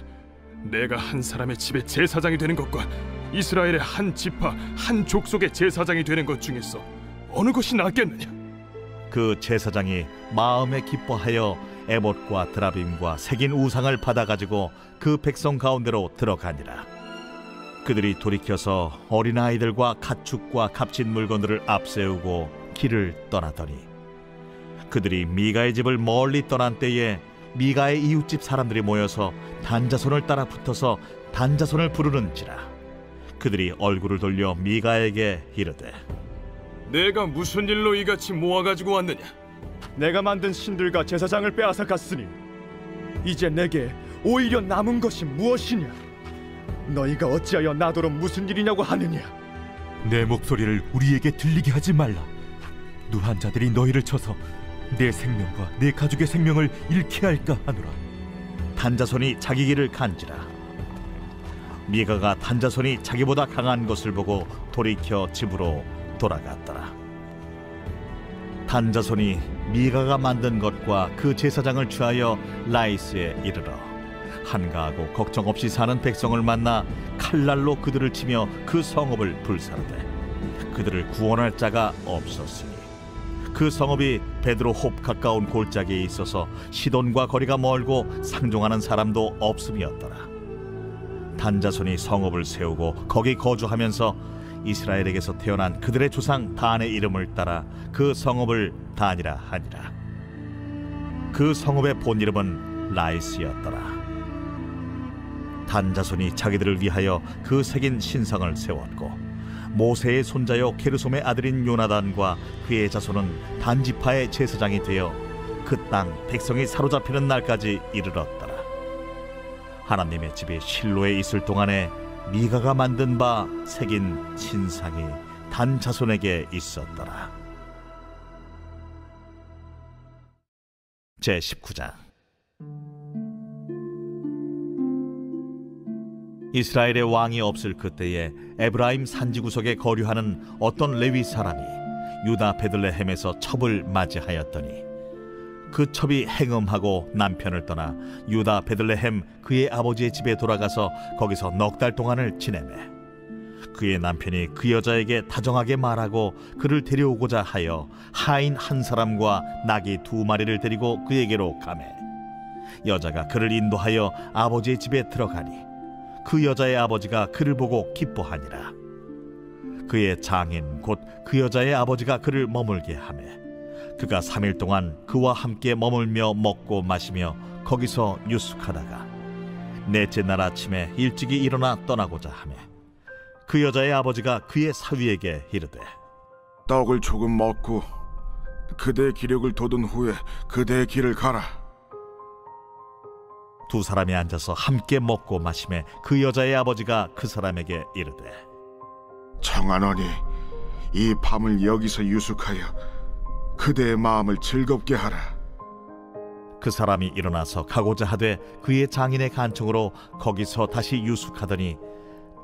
내가 한 사람의 집에 제사장이 되는 것과 이스라엘의 한 지파 한 족속의 제사장이 되는 것 중에서 어느 것이 낫겠느냐? 그 제사장이 마음에 기뻐하여 에봇과 드라빔과 새긴 우상을 받아가지고 그 백성 가운데로 들어가니라. 그들이 돌이켜서 어린아이들과 가축과 값진 물건들을 앞세우고 길을 떠나더니 그들이 미가의 집을 멀리 떠난 때에 미가의 이웃집 사람들이 모여서 단자손을 따라 붙어서 단자손을 부르는지라. 그들이 얼굴을 돌려 미가에게 이르되 내가 무슨 일로 이같이 모아가지고 왔느냐? 내가 만든 신들과 제사장을 빼앗아 갔으니 이제 내게 오히려 남은 것이 무엇이냐? 너희가 어찌하여 나더러 무슨 일이냐고 하느냐? 내 목소리를 우리에게 들리게 하지 말라. 누한 자들이 너희를 쳐서 내 생명과 내 가족의 생명을 잃게 할까 하노라. 단자손이 자기 길을 간지라. 미가가 단자손이 자기보다 강한 것을 보고 돌이켜 집으로 돌아갔더라. 단자손이 미가가 만든 것과 그 제사장을 취하여 라이스에 이르러 한가하고 걱정 없이 사는 백성을 만나 칼날로 그들을 치며 그 성읍을 불사르되 그들을 구원할 자가 없었으니 그 성읍이 베드로홉 가까운 골짜기에 있어서 시돈과 거리가 멀고 상종하는 사람도 없음이었더라. 단자손이 성읍을 세우고 거기 거주하면서 이스라엘에게서 태어난 그들의 조상 단의 이름을 따라 그 성읍을 단이라 하니라. 그 성읍의 본 이름은 라이스였더라. 단자손이 자기들을 위하여 그 새긴 신상을 세웠고 모세의 손자요 게르솜의 아들인 요나단과 그의 자손은 단지파의 제사장이 되어 그 땅 백성이 사로잡히는 날까지 이르렀더라. 하나님의 집이 실로에 있을 동안에 미가가 만든 바 새긴 신상이 단 자손에게 있었더라. 제19장. 이스라엘의 왕이 없을 그때에 에브라임 산지 구석에 거류하는 어떤 레위 사람이 유다 베들레헴에서 첩을 맞이하였더니 그 첩이 행음하고 남편을 떠나 유다 베들레헴 그의 아버지의 집에 돌아가서 거기서 넉 달 동안을 지내매 그의 남편이 그 여자에게 다정하게 말하고 그를 데려오고자 하여 하인 한 사람과 나귀 2마리를 데리고 그에게로 가매 여자가 그를 인도하여 아버지의 집에 들어가니 그 여자의 아버지가 그를 보고 기뻐하니라. 그의 장인 곧 그 여자의 아버지가 그를 머물게 하매 그가 3일 동안 그와 함께 머물며 먹고 마시며 거기서 유숙하다가 넷째 날 아침에 일찍이 일어나 떠나고자 하매 그 여자의 아버지가 그의 사위에게 이르되 떡을 조금 먹고 그대의 기력을 돋운 후에 그대의 길을 가라. 두 사람이 앉아서 함께 먹고 마시매 그 여자의 아버지가 그 사람에게 이르되 청하노니 이 밤을 여기서 유숙하여 그대의 마음을 즐겁게 하라. 그 사람이 일어나서 가고자 하되 그의 장인의 간청으로 거기서 다시 유숙하더니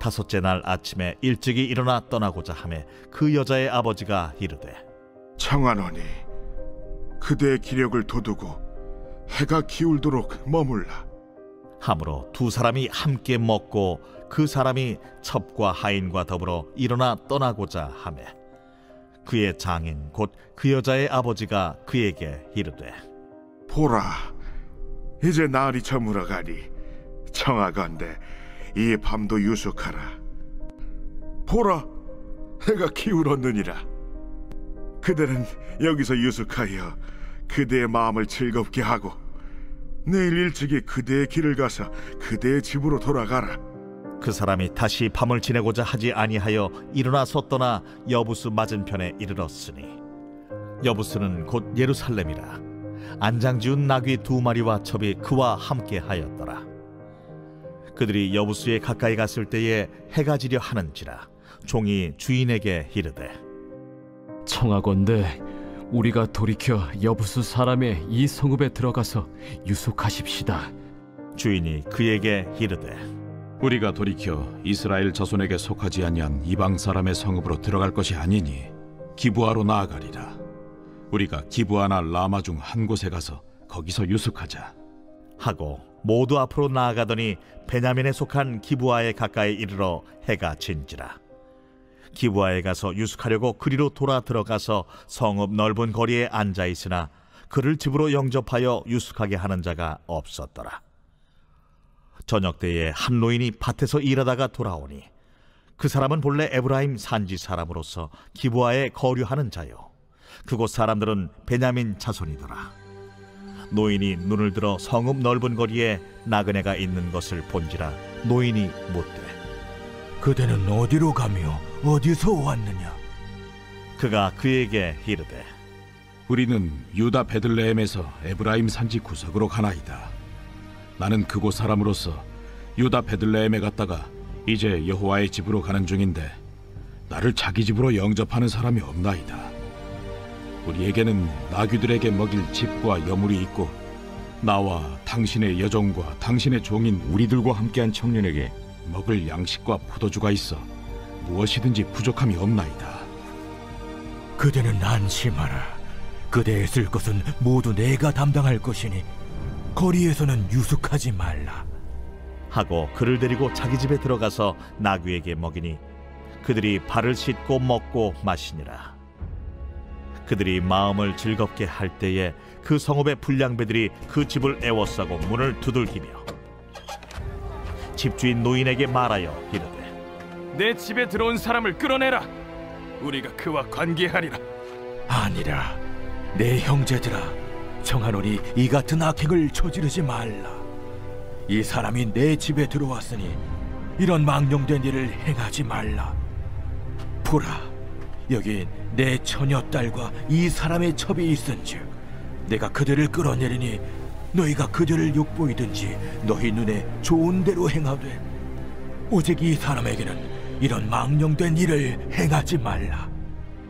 5째 날 아침에 일찍이 일어나 떠나고자 하매 그 여자의 아버지가 이르되 청하노니 그대의 기력을 돋우고 해가 기울도록 머물라. 하므로 두 사람이 함께 먹고 그 사람이 첩과 하인과 더불어 일어나 떠나고자 하매 그의 장인 곧 그 여자의 아버지가 그에게 이르되 보라, 이제 날이 저물어가니 청하건대 이 밤도 유숙하라. 보라, 해가 기울었느니라. 그대는 여기서 유숙하여 그대의 마음을 즐겁게 하고 내일 일찍이 그대의 길을 가서 그대의 집으로 돌아가라. 그 사람이 다시 밤을 지내고자 하지 아니하여 일어나서 떠나 여부스 맞은편에 이르렀으니 여부스는 곧 예루살렘이라. 안장지운 나귀 2마리와 첩이 그와 함께 하였더라. 그들이 여부스에 가까이 갔을 때에 해가 지려 하는지라 종이 주인에게 이르되 청하건대 우리가 돌이켜 여부스 사람의 이 성읍에 들어가서 유숙하십시다. 주인이 그에게 이르되 우리가 돌이켜 이스라엘 자손에게 속하지 아니한 이방 사람의 성읍으로 들어갈 것이 아니니 기브아로 나아가리라. 우리가 기브아나 라마 중 한 곳에 가서 거기서 유숙하자 하고 모두 앞으로 나아가더니 베냐민에 속한 기브아에 가까이 이르러 해가 진지라. 기브아에 가서 유숙하려고 그리로 돌아 들어가서 성읍 넓은 거리에 앉아 있으나 그를 집으로 영접하여 유숙하게 하는 자가 없었더라. 저녁 때에 한 노인이 밭에서 일하다가 돌아오니 그 사람은 본래 에브라임 산지 사람으로서 기브아에 거류하는 자요 그곳 사람들은 베냐민 자손이더라. 노인이 눈을 들어 성읍 넓은 거리에 나그네가 있는 것을 본지라 노인이 묻되 그대는 어디로 가며 어디서 왔느냐? 그가 그에게 이르되 우리는 유다 베들레헴에서 에브라임 산지 구석으로 가나이다. 나는 그곳 사람으로서 유다 베들레헴에 갔다가 이제 여호와의 집으로 가는 중인데 나를 자기 집으로 영접하는 사람이 없나이다. 우리에게는 나귀들에게 먹일 집과 여물이 있고 나와 당신의 여종과 당신의 종인 우리들과 함께한 청년에게 먹을 양식과 포도주가 있어 무엇이든지 부족함이 없나이다. 그대는 안심하라. 그대의 쓸 것은 모두 내가 담당할 것이니 거리에서는 유숙하지 말라. 하고 그를 데리고 자기 집에 들어가서 나귀에게 먹이니 그들이 발을 씻고 먹고 마시니라. 그들이 마음을 즐겁게 할 때에 그 성읍의 불량배들이 그 집을 애워싸고 문을 두들기며 집주인 노인에게 말하여 이르되 내 집에 들어온 사람을 끌어내라. 우리가 그와 관계하리라. 아니라 내 형제들아, 청하노니 이 같은 악행을 저지르지 말라. 이 사람이 내 집에 들어왔으니 이런 망령된 일을 행하지 말라. 보라, 여기 내 처녀딸과 이 사람의 첩이 있은즉 내가 그들을 끌어내리니 너희가 그들을 욕보이든지 너희 눈에 좋은 대로 행하되 오직 이 사람에게는 이런 망령된 일을 행하지 말라.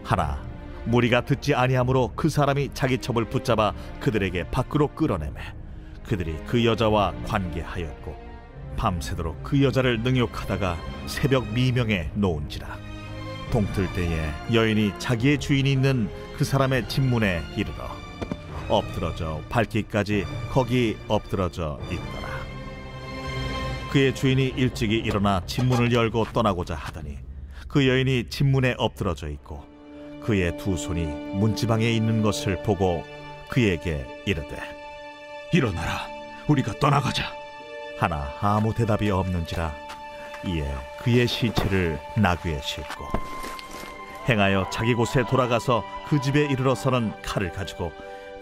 하나 무리가 듣지 아니하므로 그 사람이 자기 첩을 붙잡아 그들에게 밖으로 끌어내매 그들이 그 여자와 관계하였고 밤새도록 그 여자를 능욕하다가 새벽 미명에 놓은지라. 동틀 때에 여인이 자기의 주인이 있는 그 사람의 집문에 이르러 엎드러져 밟기까지 거기 엎드러져 있더라. 그의 주인이 일찍이 일어나 집문을 열고 떠나고자 하더니 그 여인이 집문에 엎드러져 있고 그의 두 손이 문지방에 있는 것을 보고 그에게 이르되 일어나라, 우리가 떠나가자. 하나 아무 대답이 없는지라 이에 그의 시체를 나귀에 싣고 행하여 자기 곳에 돌아가서 그 집에 이르러서는 칼을 가지고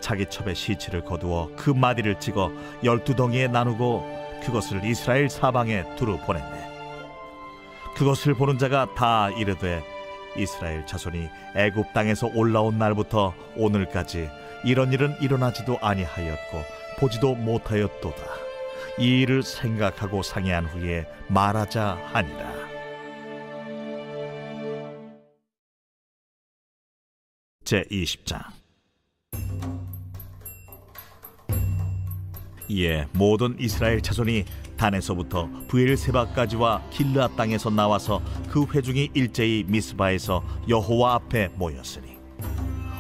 자기 첩의 시체를 거두어 그 마디를 찍어 12덩이에 나누고 그것을 이스라엘 사방에 두루 보냈네. 그것을 보는 자가 다 이르되 이스라엘 자손이 애굽 땅에서 올라온 날부터 오늘까지 이런 일은 일어나지도 아니하였고 보지도 못하였도다. 이 일을 생각하고 상의한 후에 말하자 하니라. 제20장. 이에 모든 이스라엘 자손이 단에서부터 브엘세바까지와 길르앗 땅에서 나와서 그 회중이 일제히 미스바에서 여호와 앞에 모였으니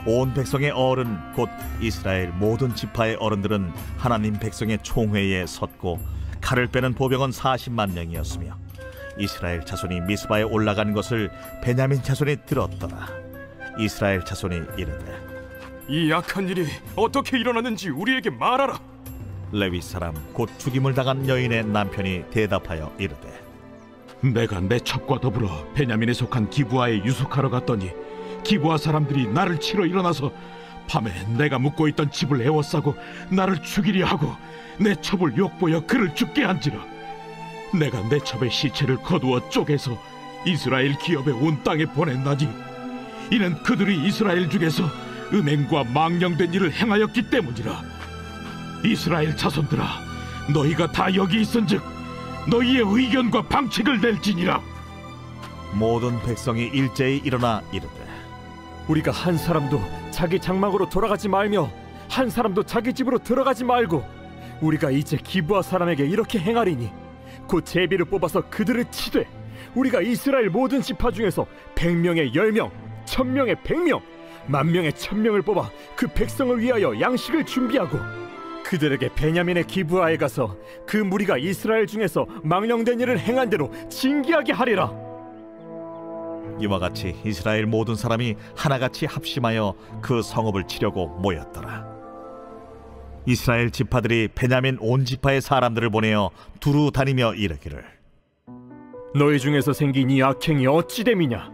온 백성의 어른 곧 이스라엘 모든 지파의 어른들은 하나님 백성의 총회에 섰고 칼을 빼는 보병은 40만 명이었으며 이스라엘 자손이 미스바에 올라간 것을 베냐민 자손이 들었더라. 이스라엘 자손이 이르되 이 악한 일이 어떻게 일어났는지 우리에게 말하라. 레위 사람 곧 죽임을 당한 여인의 남편이 대답하여 이르되 내가 내 첩과 더불어 베냐민에 속한 기브아에 유숙하러 갔더니 기브아 사람들이 나를 치러 일어나서 밤에 내가 묵고 있던 집을 에워싸고 나를 죽이려 하고 내 첩을 욕보여 그를 죽게 한지라. 내가 내 첩의 시체를 거두어 쪼개서 이스라엘 기업의 온 땅에 보냈나니 이는 그들이 이스라엘 중에서 음행과 망령된 일을 행하였기 때문이라. 이스라엘 자손들아, 너희가 다 여기 있은즉 너희의 의견과 방책을 낼지니라. 모든 백성이 일제히 일어나 이르되 우리가 한 사람도 자기 장막으로 돌아가지 말며 한 사람도 자기 집으로 들어가지 말고 우리가 이제 기브아 사람에게 이렇게 행하리니 곧 제비를 뽑아서 그들을 치되 우리가 이스라엘 모든 지파 중에서 100명에 10명, 1000명에 100명, 10,000명에 1000명을 뽑아 그 백성을 위하여 양식을 준비하고 그들에게 베냐민의 기브아에 가서 그 무리가 이스라엘 중에서 망령된 일을 행한 대로 징계하게 하리라. 이와 같이 이스라엘 모든 사람이 하나같이 합심하여 그 성읍을 치려고 모였더라. 이스라엘 지파들이 베냐민 온 지파의 사람들을 보내어 두루 다니며 이르기를 너희 중에서 생긴 이 악행이 어찌 됨이냐.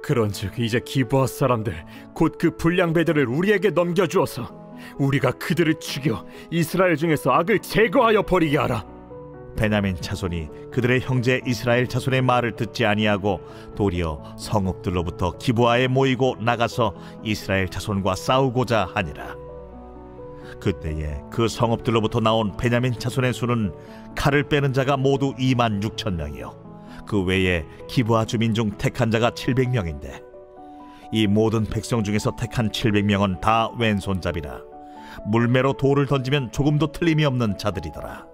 그런즉 이제 기브아 사람들 곧 그 불량배들을 우리에게 넘겨주어서 우리가 그들을 죽여 이스라엘 중에서 악을 제거하여 버리게 하라. 베냐민 자손이 그들의 형제 이스라엘 자손의 말을 듣지 아니하고 도리어 성읍들로부터 기브아에 모이고 나가서 이스라엘 자손과 싸우고자 하니라. 그때에 그 성읍들로부터 나온 베냐민 자손의 수는 칼을 빼는 자가 모두 26,000명이요 그 외에 기브아 주민 중 택한 자가 700명인데 이 모든 백성 중에서 택한 700명은 다 왼손잡이라 물매로 돌을 던지면 조금도 틀림이 없는 자들이더라.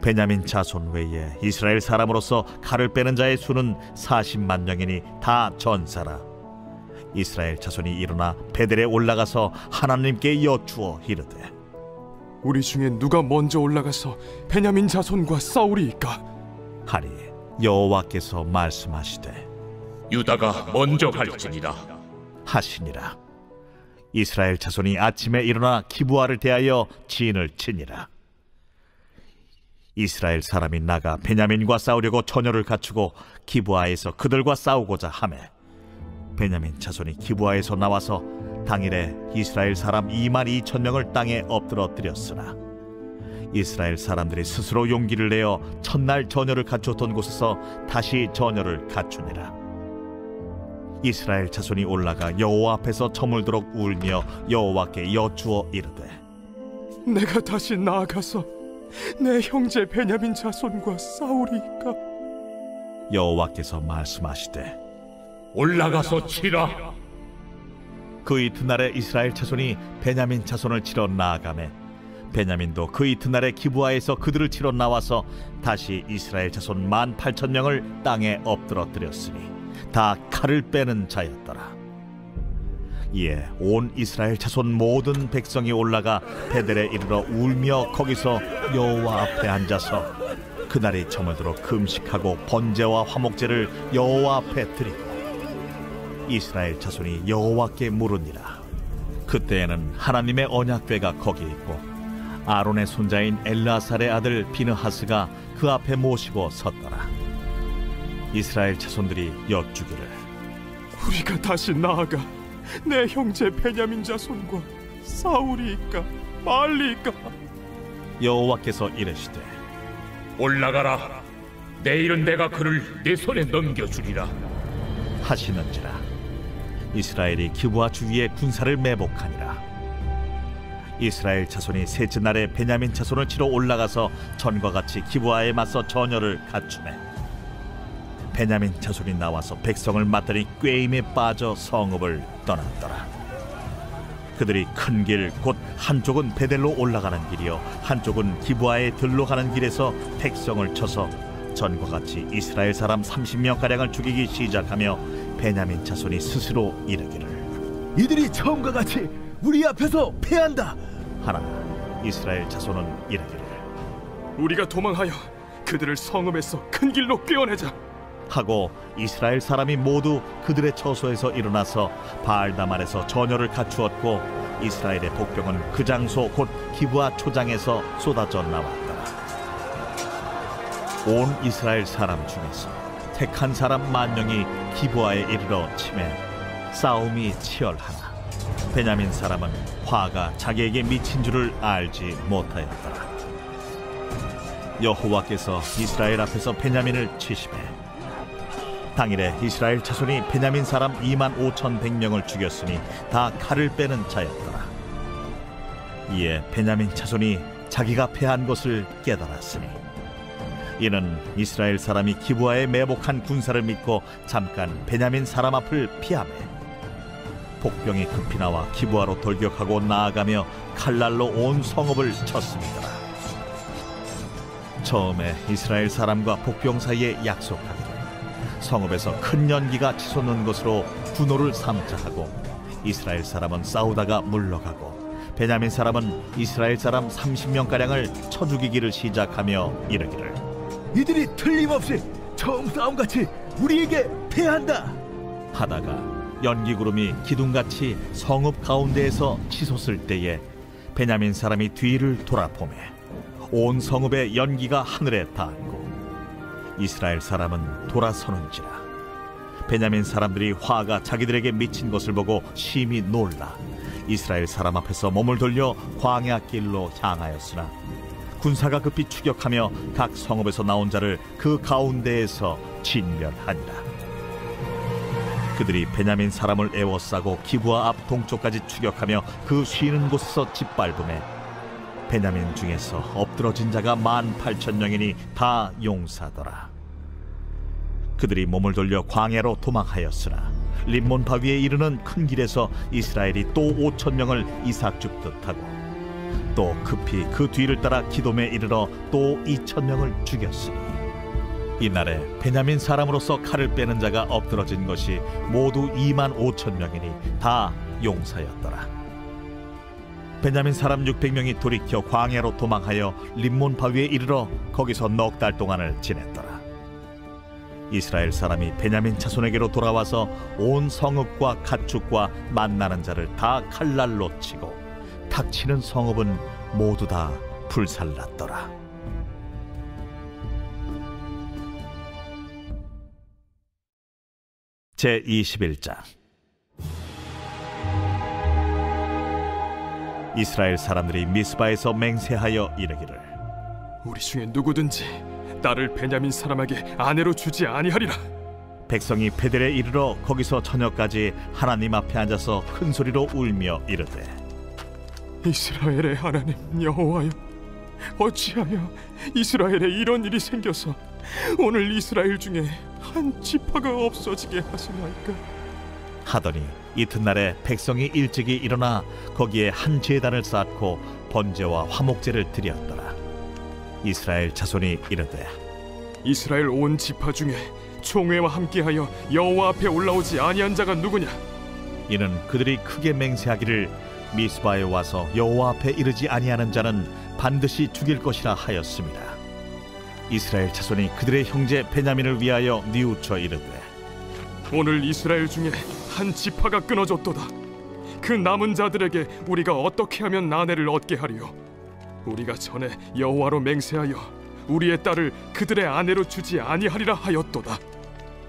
베냐민 자손 외에 이스라엘 사람으로서 칼을 빼는 자의 수는 40만 명이니 다 전사라. 이스라엘 자손이 일어나 베델에 올라가서 하나님께 여쭈어 이르되 우리 중에 누가 먼저 올라가서 베냐민 자손과 싸우리이까 하니 여호와께서 말씀하시되 유다가 먼저 갈지니라 하시니라. 이스라엘 자손이 아침에 일어나 기브아를 대하여 진을 치니라. 이스라엘 사람이 나가 베냐민과 싸우려고 처녀를 갖추고 기브아에서 그들과 싸우고자 하매 베냐민 자손이 기브아에서 나와서 당일에 이스라엘 사람 22,000명을 땅에 엎드러뜨렸으나 이스라엘 사람들이 스스로 용기를 내어 첫날 처녀를 갖추었던 곳에서 다시 처녀를 갖추니라. 이스라엘 자손이 올라가 여호와 앞에서 저물도록 울며 여호와께 여쭈어 이르되 내가 다시 나아가서 내 형제 베냐민 자손과 싸우리이까. 여호와께서 말씀하시되 올라가서 치라. 그 이튿날에 이스라엘 자손이 베냐민 자손을 치러 나아가매 베냐민도 그 이튿날에 기브아에서 그들을 치러 나와서 다시 이스라엘 자손 18,000명을 땅에 엎드러뜨렸으니 다 칼을 빼는 자였더라. 이에 온 이스라엘 자손 모든 백성이 올라가 베델에 이르러 울며 거기서 여호와 앞에 앉아서 그날이 저물도록 금식하고 번제와 화목제를 여호와 앞에 드리고 이스라엘 자손이 여호와께 물으니라. 그때에는 하나님의 언약궤가 거기 있고 아론의 손자인 엘라살의 아들 비느하스가 그 앞에 모시고 섰더라. 이스라엘 자손들이 여쭈기를 우리가 다시 나아가 내 형제 베냐민 자손과 싸우리이까 말리이까. 여호와께서 이르시되 올라가라. 내일은 내가 그를 내 손에 넘겨주리라 하시는지라. 이스라엘이 기브아 주위에 군사를 매복하니라. 이스라엘 자손이 셋째 날에 베냐민 자손을 치러 올라가서 전과 같이 기브아에 맞서 전열을 갖추매 베냐민 자손이 나와서 백성을 맞더니 꾀임에 빠져 성읍을 떠났더라. 그들이 큰 길 곧 한쪽은 베델로 올라가는 길이요 한쪽은 기브아에 들로 가는 길에서 백성을 쳐서 전과 같이 이스라엘 사람 30명가량을 죽이기 시작하며 베냐민 자손이 스스로 이르기를 이들이 처음과 같이 우리 앞에서 패한다 하나 이스라엘 자손은 이르기를 우리가 도망하여 그들을 성읍에서 큰 길로 꿰어내자 하고 이스라엘 사람이 모두 그들의 처소에서 일어나서 바알다말에서 전열을 갖추었고 이스라엘의 복병은 그 장소 곧 기브아 초장에서 쏟아져 나왔더라. 온 이스라엘 사람 중에서 택한 사람 10,000명이 기브아에 이르러 치매 싸움이 치열하나 베냐민 사람은 화가 자기에게 미친 줄을 알지 못하였더라. 여호와께서 이스라엘 앞에서 베냐민을 치시매 당일에 이스라엘 자손이 베냐민 사람 25,100명을 죽였으니 다 칼을 빼는 자였더라. 이에 베냐민 자손이 자기가 패한 것을 깨달았으니 이는 이스라엘 사람이 기브아에 매복한 군사를 믿고 잠깐 베냐민 사람 앞을 피하매 복병이 급히 나와 기브아로 돌격하고 나아가며 칼날로 온 성읍을 쳤습니다. 처음에 이스라엘 사람과 복병 사이에 약속하기를 성읍에서 큰 연기가 치솟는 것으로 분노를 삼자 하고 이스라엘 사람은 싸우다가 물러가고 베냐민 사람은 이스라엘 사람 30명가량을 쳐 죽이기를 시작하며 이르기를 이들이 틀림없이 처음 싸움같이 우리에게 패한다 하다가 연기구름이 기둥같이 성읍 가운데에서 치솟을 때에 베냐민 사람이 뒤를 돌아보매 온 성읍의 연기가 하늘에 닿았고 이스라엘 사람은 돌아서는지라. 베냐민 사람들이 화가 자기들에게 미친 것을 보고 심히 놀라 이스라엘 사람 앞에서 몸을 돌려 광야 길로 향하였으나 군사가 급히 추격하며 각 성읍에서 나온 자를 그 가운데에서 진멸하니라. 그들이 베냐민 사람을 에워싸고 기브아 앞 동쪽까지 추격하며 그 쉬는 곳에서 짓밟음에 베냐민 중에서 엎드러진 자가 18,000명이니 다 용사더라. 그들이 몸을 돌려 광야로 도망하였으나 림몬 바위에 이르는 큰 길에서 이스라엘이 또 5,000명을 이삭줍듯 하고 또 급히 그 뒤를 따라 기돔에 이르러 또 2,000명을 죽였으니 이날에 베냐민 사람으로서 칼을 빼는 자가 엎드러진 것이 모두 25,000명이니 다 용사였더라. 베냐민 사람 600명이 돌이켜 광야로 도망하여 림몬 바위에 이르러 거기서 넉 달 동안을 지냈더라. 이스라엘 사람이 베냐민 자손에게로 돌아와서 온 성읍과 가축과 만나는 자를 다 칼날로 치고 탁치는 성읍은 모두 다 불살랐더라. 제21장. 이스라엘 사람들이 미스바에서 맹세하여 이르기를 우리 중에 누구든지 딸을 베냐민 사람에게 아내로 주지 아니하리라. 백성이 베델에 이르러 거기서 저녁까지 하나님 앞에 앉아서 큰 소리로 울며 이르되 이스라엘의 하나님 여호와여, 어찌하여 이스라엘에 이런 일이 생겨서 오늘 이스라엘 중에 한 지파가 없어지게 하시나이까 하더니 이튿날에 백성이 일찍이 일어나 거기에 한 제단을 쌓고 번제와 화목제를 드렸더라. 이스라엘 자손이 이르되 이스라엘 온 지파 중에 총회와 함께하여 여호와 앞에 올라오지 아니한 자가 누구냐? 이는 그들이 크게 맹세하기를 미스바에 와서 여호와 앞에 이르지 아니하는 자는 반드시 죽일 것이라 하였습니다. 이스라엘 자손이 그들의 형제 베냐민을 위하여 뉘우쳐 이르되 오늘 이스라엘 중에 한 지파가 끊어졌도다. 그 남은 자들에게 우리가 어떻게 하면 아내를 얻게 하리요? 우리가 전에 여호와로 맹세하여 우리의 딸을 그들의 아내로 주지 아니하리라 하였도다.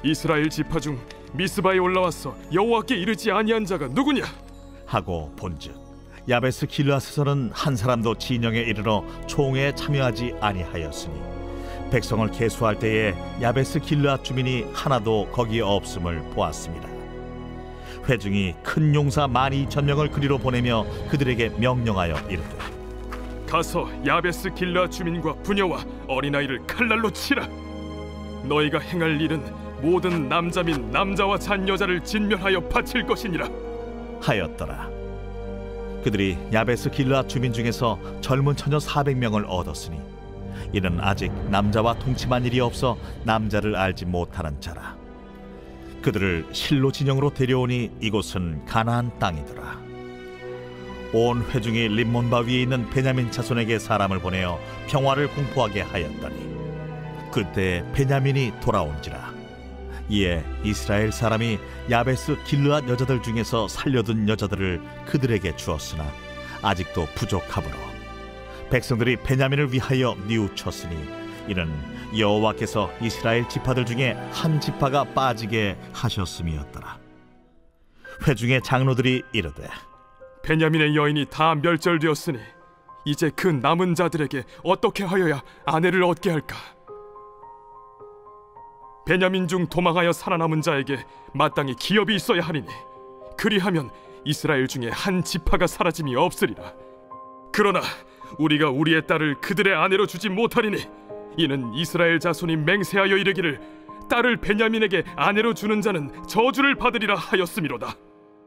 이스라엘 지파 중 미스바에 올라와서 여호와께 이르지 아니한 자가 누구냐? 하고 본즉 야베스 길르앗에서는 한 사람도 진영에 이르러 총회에 참여하지 아니하였으니 백성을 계수할 때에 야베스 길르앗 주민이 하나도 거기에 없음을 보았습니다. 회중이 큰 용사 12,000명을 그리로 보내며 그들에게 명령하여 이르되 가서 야베스 길르앗 주민과 부녀와 어린아이를 칼날로 치라. 너희가 행할 일은 모든 남자 및 남자와 잔 여자를 진멸하여 바칠 것이니라 하였더라. 그들이 야베스 길르앗 주민 중에서 젊은 처녀 400명을 얻었으니 이는 아직 남자와 동침한 일이 없어 남자를 알지 못하는 자라. 그들을 실로 진영으로 데려오니 이곳은 가나안 땅이더라. 온 회중이 림몬바 위에 있는 베냐민 자손에게 사람을 보내어 평화를 공포하게 하였더니 그때 베냐민이 돌아온지라. 이에 이스라엘 사람이 야베스 길르앗 여자들 중에서 살려둔 여자들을 그들에게 주었으나 아직도 부족하므로 백성들이 베냐민을 위하여 뉘우쳤으니 이는 여호와께서 이스라엘 지파들 중에 한 지파가 빠지게 하셨음이었더라. 회중의 장로들이 이르되 베냐민의 여인이 다 멸절되었으니 이제 그 남은 자들에게 어떻게 하여야 아내를 얻게 할까? 베냐민 중 도망하여 살아남은 자에게 마땅히 기업이 있어야 하리니 그리하면 이스라엘 중에 한 지파가 사라짐이 없으리라. 그러나 우리가 우리의 딸을 그들의 아내로 주지 못하리니 이는 이스라엘 자손이 맹세하여 이르기를 딸을 베냐민에게 아내로 주는 자는 저주를 받으리라 하였음이로다.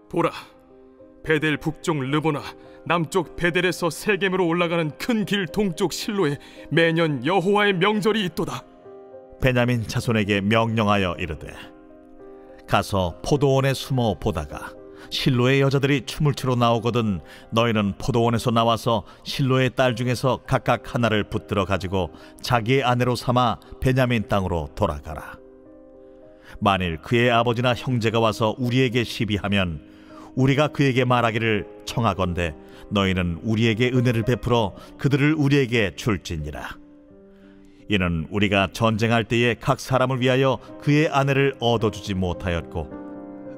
보라, 베델 북쪽 르보나 남쪽 베델에서 세겜으로 올라가는 큰 길 동쪽 실로에 매년 여호와의 명절이 있도다. 베냐민 자손에게 명령하여 이르되 가서 포도원에 숨어 보다가 실로의 여자들이 춤을 추러 나오거든 너희는 포도원에서 나와서 실로의 딸 중에서 각각 하나를 붙들어 가지고 자기의 아내로 삼아 베냐민 땅으로 돌아가라. 만일 그의 아버지나 형제가 와서 우리에게 시비하면 우리가 그에게 말하기를 청하건대 너희는 우리에게 은혜를 베풀어 그들을 우리에게 줄지니라. 이는 우리가 전쟁할 때에 각 사람을 위하여 그의 아내를 얻어주지 못하였고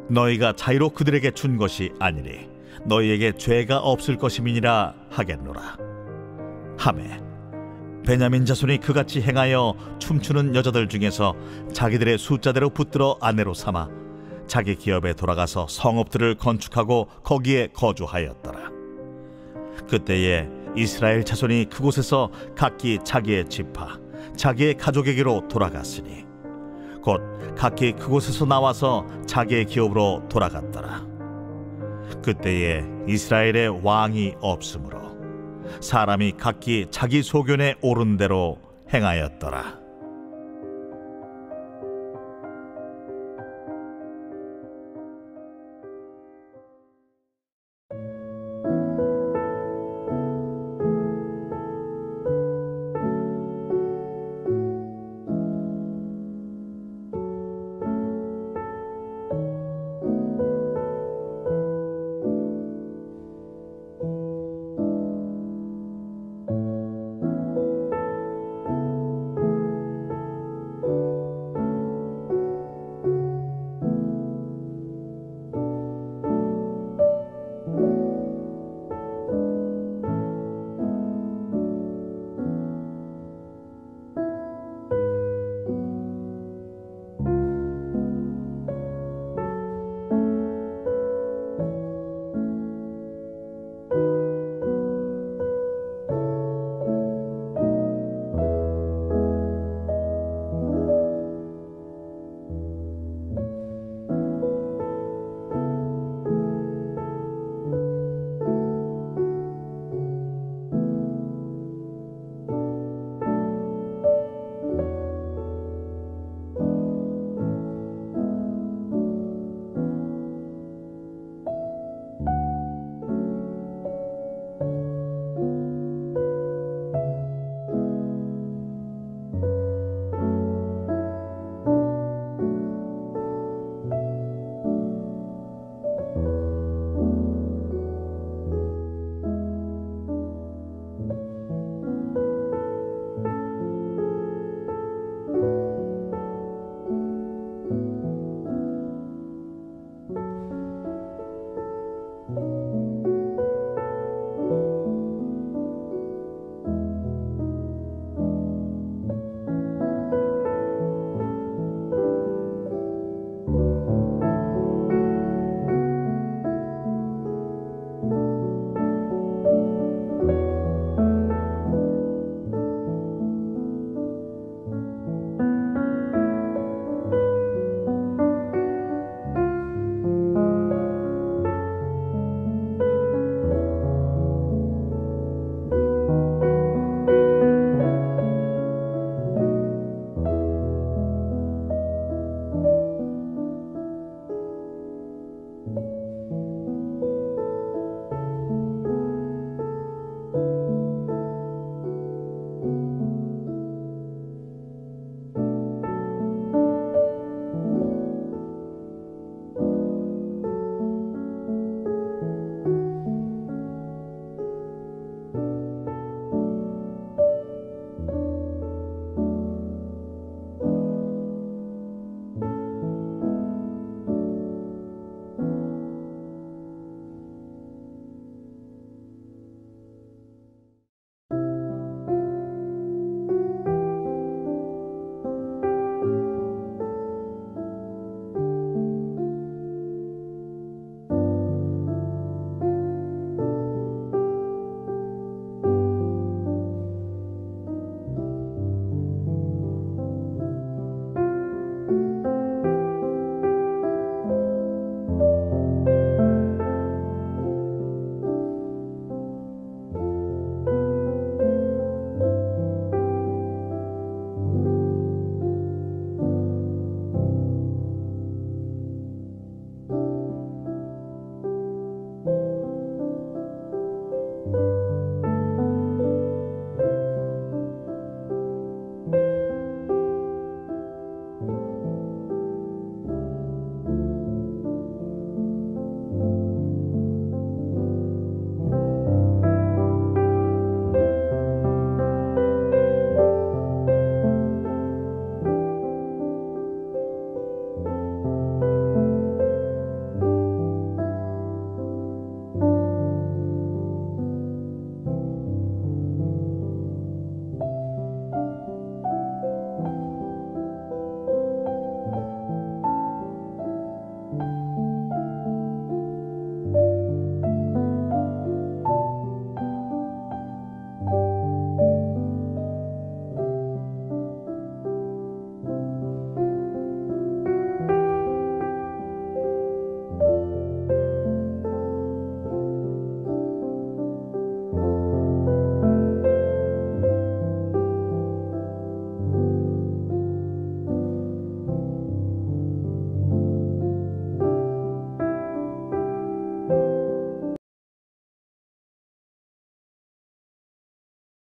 너희가 자유로 그들에게 준 것이 아니니 너희에게 죄가 없을 것임이니라 하겠노라 하매 베냐민 자손이 그같이 행하여 춤추는 여자들 중에서 자기들의 숫자대로 붙들어 아내로 삼아 자기 기업에 돌아가서 성읍들을 건축하고 거기에 거주하였더라. 그때에 이스라엘 자손이 그곳에서 각기 자기의 지파 자기의 가족에게로 돌아갔으니 곧 각기 그곳에서 나와서 자기의 기업으로 돌아갔더라. 그때에 이스라엘의 왕이 없으므로 사람이 각기 자기 소견에 오른 대로 행하였더라.